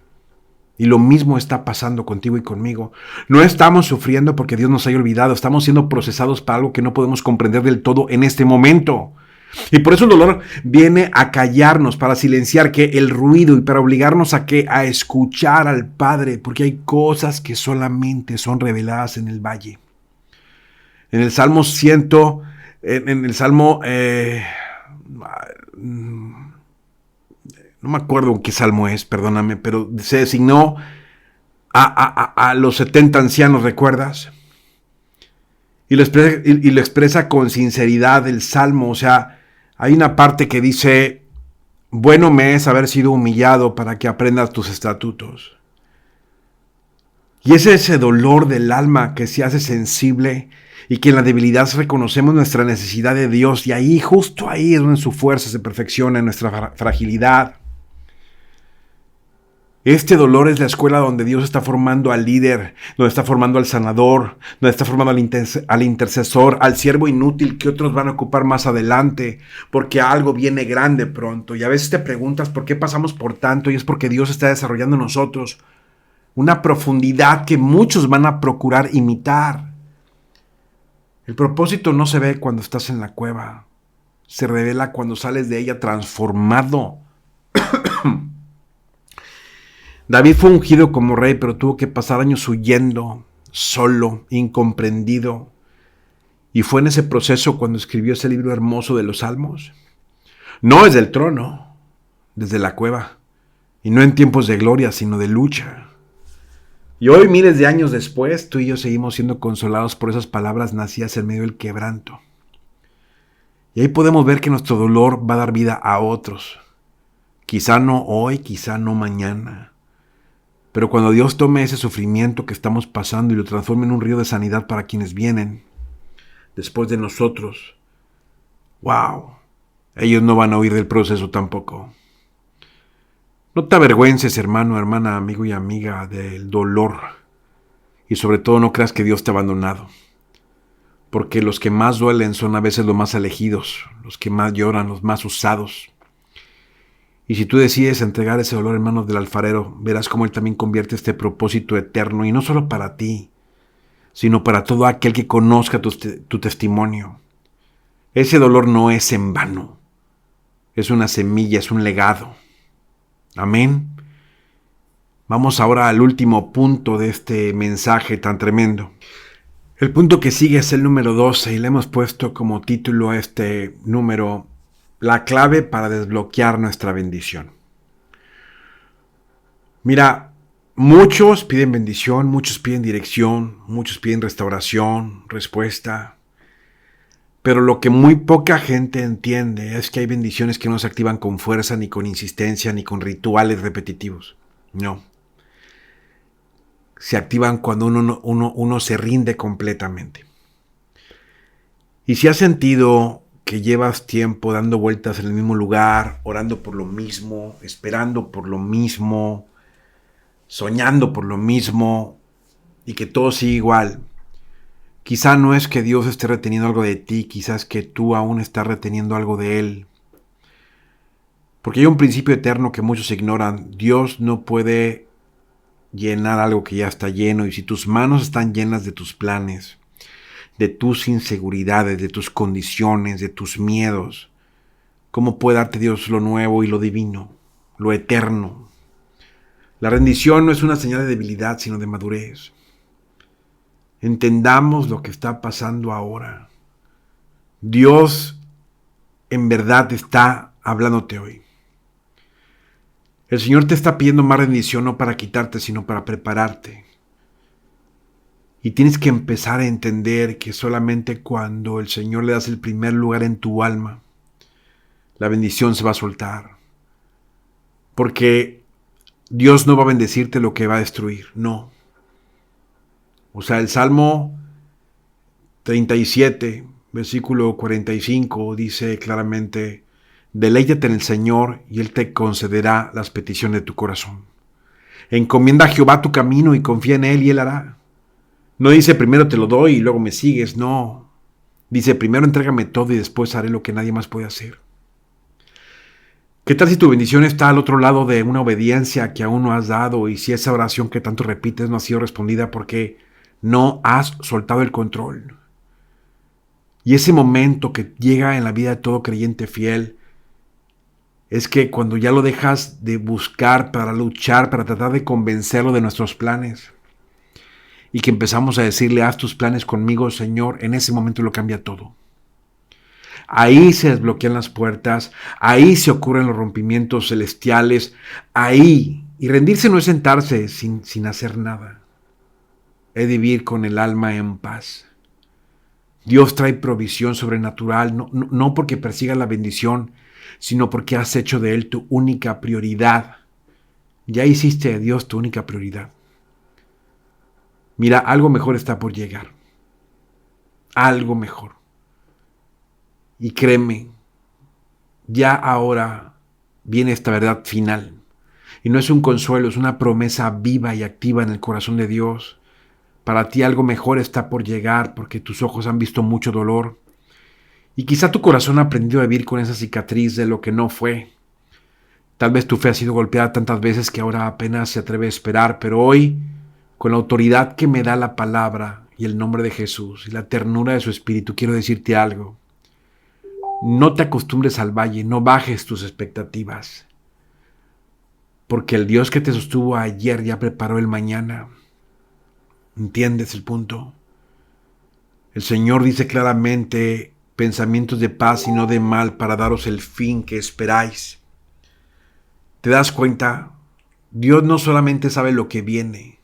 Y lo mismo está pasando contigo y conmigo. No estamos sufriendo porque Dios nos haya olvidado. Estamos siendo procesados para algo que no podemos comprender del todo en este momento. Y por eso el dolor viene a callarnos, para silenciar el ruido y para obligarnos a escuchar al Padre. Porque hay cosas que solamente son reveladas en el valle. En el Salmo 100, en el Salmo... no me acuerdo en qué salmo es, perdóname, pero se designó a los 70 ancianos, ¿recuerdas? Y lo expresa con sinceridad el salmo. O sea, hay una parte que dice, bueno me es haber sido humillado para que aprendas tus estatutos. Y es ese dolor del alma que se hace sensible y que en la debilidad reconocemos nuestra necesidad de Dios, y ahí, justo ahí es donde su fuerza se perfecciona en nuestra fragilidad. Este dolor es la escuela donde Dios está formando al líder, donde está formando al sanador, donde está formando al intercesor, al siervo inútil que otros van a ocupar más adelante, porque algo viene grande pronto. Y a veces te preguntas por qué pasamos por tanto, y es porque Dios está desarrollando en nosotros una profundidad que muchos van a procurar imitar. El propósito no se ve cuando estás en la cueva, se revela cuando sales de ella transformado. David fue ungido como rey, pero tuvo que pasar años huyendo, solo, incomprendido. Y fue en ese proceso cuando escribió ese libro hermoso de los Salmos. No desde el trono, desde la cueva. Y no en tiempos de gloria, sino de lucha. Y hoy, miles de años después, tú y yo seguimos siendo consolados por esas palabras nacidas en medio del quebranto. Y ahí podemos ver que nuestro dolor va a dar vida a otros. Quizá no hoy, quizá no mañana. Pero cuando Dios tome ese sufrimiento que estamos pasando y lo transforme en un río de sanidad para quienes vienen después de nosotros, ¡wow! Ellos no van a huir del proceso tampoco. No te avergüences, hermano, hermana, amigo y amiga, del dolor. Y sobre todo no creas que Dios te ha abandonado. Porque los que más duelen son a veces los más elegidos, los que más lloran, los más usados. Y si tú decides entregar ese dolor en manos del alfarero, verás cómo Él también convierte este propósito eterno, y no solo para ti, sino para todo aquel que conozca tu testimonio. Ese dolor no es en vano. Es una semilla, es un legado. Amén. Vamos ahora al último punto de este mensaje tan tremendo. El punto que sigue es el número 12 y le hemos puesto como título a este número: la clave para desbloquear nuestra bendición. Mira, muchos piden bendición, muchos piden dirección, muchos piden restauración, respuesta. Pero lo que muy poca gente entiende es que hay bendiciones que no se activan con fuerza, ni con insistencia, ni con rituales repetitivos. No. Se activan cuando uno se rinde completamente. Y si has sentido que llevas tiempo dando vueltas en el mismo lugar, orando por lo mismo, esperando por lo mismo, soñando por lo mismo, y que todo sigue igual, quizá no es que Dios esté reteniendo algo de ti, quizás que tú aún estás reteniendo algo de Él. Porque hay un principio eterno que muchos ignoran. Dios no puede llenar algo que ya está lleno, y si tus manos están llenas de tus planes, de tus inseguridades, de tus condiciones, de tus miedos, ¿cómo puede darte Dios lo nuevo y lo divino, lo eterno? La rendición no es una señal de debilidad, sino de madurez. Entendamos lo que está pasando ahora. Dios en verdad está hablándote hoy. El Señor te está pidiendo más rendición, no para quitarte, sino para prepararte. Y tienes que empezar a entender que solamente cuando el Señor le das el primer lugar en tu alma, la bendición se va a soltar. Porque Dios no va a bendecirte lo que va a destruir, no. O sea, el Salmo 37, versículo 45, dice claramente: deleítate en el Señor y Él te concederá las peticiones de tu corazón. Encomienda a Jehová tu camino y confía en Él y Él hará. No dice primero te lo doy y luego me sigues, no. Dice primero entrégame todo y después haré lo que nadie más puede hacer. ¿Qué tal si tu bendición está al otro lado de una obediencia que aún no has dado, y si esa oración que tanto repites no ha sido respondida porque no has soltado el control? Y ese momento que llega en la vida de todo creyente fiel es que cuando ya lo dejas de buscar para luchar, para tratar de convencerlo de nuestros planes, y que empezamos a decirle: haz tus planes conmigo, Señor, en ese momento lo cambia todo. Ahí se desbloquean las puertas, ahí se ocurren los rompimientos celestiales, ahí. Y rendirse no es sentarse sin hacer nada, es vivir con el alma en paz. Dios trae provisión sobrenatural, no porque persigas la bendición, sino porque has hecho de Él tu única prioridad. Ya hiciste de Dios tu única prioridad. Mira, algo mejor está por llegar. Algo mejor. Y créeme, ya ahora viene esta verdad final. Y no es un consuelo, es una promesa viva y activa en el corazón de Dios. Para ti algo mejor está por llegar, porque tus ojos han visto mucho dolor. Y quizá tu corazón ha aprendido a vivir con esa cicatriz de lo que no fue. Tal vez tu fe ha sido golpeada tantas veces que ahora apenas se atreve a esperar, pero hoy, con la autoridad que me da la palabra y el nombre de Jesús y la ternura de su Espíritu, quiero decirte algo. No te acostumbres al valle, no bajes tus expectativas, porque el Dios que te sostuvo ayer ya preparó el mañana. ¿Entiendes el punto? El Señor dice claramente, pensamientos de paz y no de mal para daros el fin que esperáis. ¿Te das cuenta? Dios no solamente sabe lo que viene,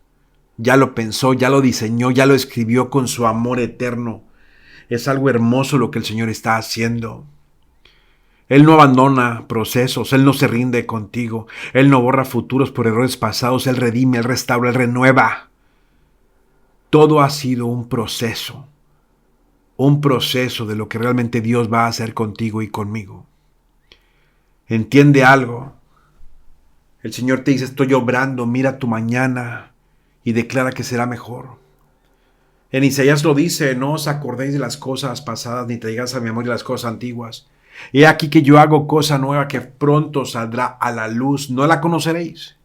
ya lo pensó, ya lo diseñó, ya lo escribió con su amor eterno. Es algo hermoso lo que el Señor está haciendo. Él no abandona procesos, Él no se rinde contigo, Él no borra futuros por errores pasados, Él redime, Él restaura, Él renueva. Todo ha sido un proceso de lo que realmente Dios va a hacer contigo y conmigo. Entiende algo. El Señor te dice, estoy obrando, mira tu mañana y declara que será mejor. En Isaías lo dice, no os acordéis de las cosas pasadas ni traigáis a memoria las cosas antiguas. He aquí que yo hago cosa nueva que pronto saldrá a la luz, no la conoceréis.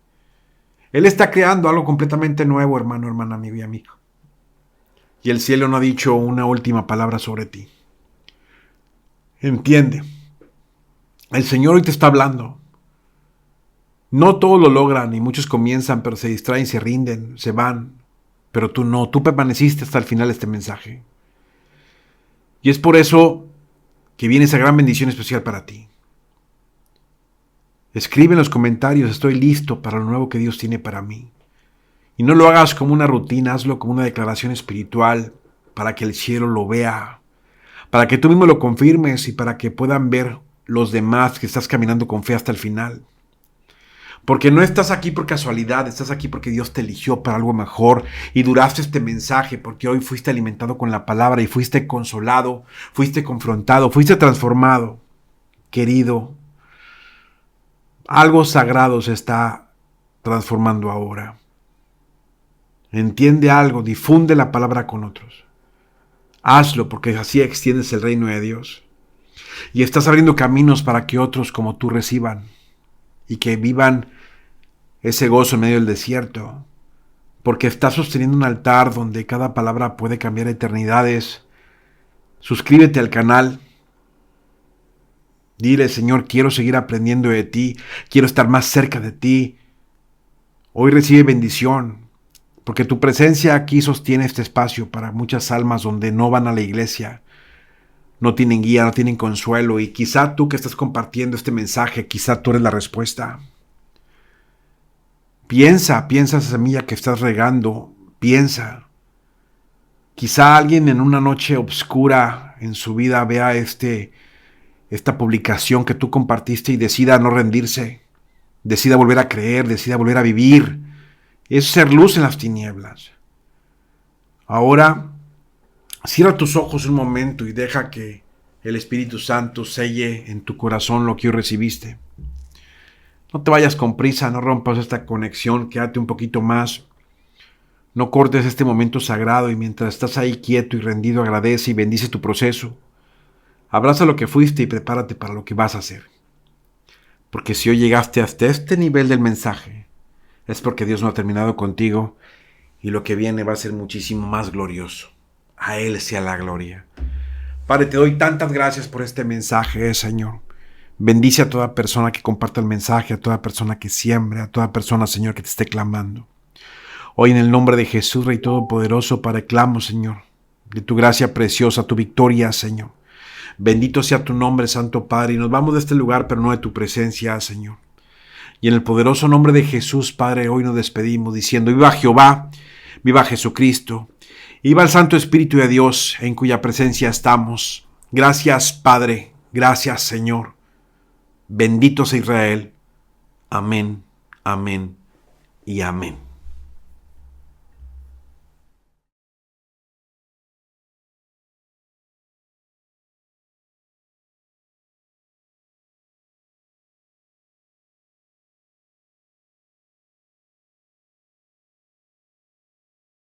Él está creando algo completamente nuevo, hermano, hermana, amigo y amigo. Y el cielo no ha dicho una última palabra sobre ti. Entiende, el Señor hoy te está hablando. No todos lo logran y muchos comienzan, pero se distraen, se rinden, se van. Pero tú no, tú permaneciste hasta el final de este mensaje. Y es por eso que viene esa gran bendición especial para ti. Escribe en los comentarios, estoy listo para lo nuevo que Dios tiene para mí. Y no lo hagas como una rutina, hazlo como una declaración espiritual para que el cielo lo vea, para que tú mismo lo confirmes y para que puedan ver los demás que estás caminando con fe hasta el final. Porque no estás aquí por casualidad, estás aquí porque Dios te eligió para algo mejor y duraste este mensaje porque hoy fuiste alimentado con la palabra y fuiste consolado, fuiste confrontado, fuiste transformado. Querido, algo sagrado se está transformando ahora. Entiende algo, difunde la palabra con otros. Hazlo porque así extiendes el reino de Dios. Y estás abriendo caminos para que otros como tú reciban y que vivan ese gozo en medio del desierto. Porque estás sosteniendo un altar donde cada palabra puede cambiar eternidades. Suscríbete al canal. Dile, Señor, quiero seguir aprendiendo de ti. Quiero estar más cerca de ti. Hoy recibe bendición. Porque tu presencia aquí sostiene este espacio para muchas almas donde no van a la iglesia, no tienen guía, no tienen consuelo. Y quizá tú que estás compartiendo este mensaje, quizá tú eres la respuesta. Piensa esa semilla que estás regando, piensa. Quizá alguien en una noche oscura en su vida vea esta publicación que tú compartiste y decida no rendirse, decida volver a creer, decida volver a vivir. Es ser luz en las tinieblas. Ahora, cierra tus ojos un momento y deja que el Espíritu Santo selle en tu corazón lo que hoy recibiste. No te vayas con prisa, no rompas esta conexión, quédate un poquito más. No cortes este momento sagrado y mientras estás ahí quieto y rendido, agradece y bendice tu proceso. Abraza lo que fuiste y prepárate para lo que vas a hacer. Porque si hoy llegaste hasta este nivel del mensaje, es porque Dios no ha terminado contigo y lo que viene va a ser muchísimo más glorioso. A Él sea la gloria. Padre, te doy tantas gracias por este mensaje, Señor. Bendice a toda persona que comparta el mensaje, a toda persona que siembre, a toda persona, Señor, que te esté clamando. Hoy en el nombre de Jesús, Rey Todopoderoso, Padre, clamo, Señor, de tu gracia preciosa, tu victoria, Señor. Bendito sea tu nombre, Santo Padre, y nos vamos de este lugar, pero no de tu presencia, Señor. Y en el poderoso nombre de Jesús, Padre, hoy nos despedimos diciendo, viva Jehová, viva Jesucristo, viva el Santo Espíritu de Dios, en cuya presencia estamos. Gracias, Padre, gracias, Señor. Bendito sea Israel. Amén, amén y amén.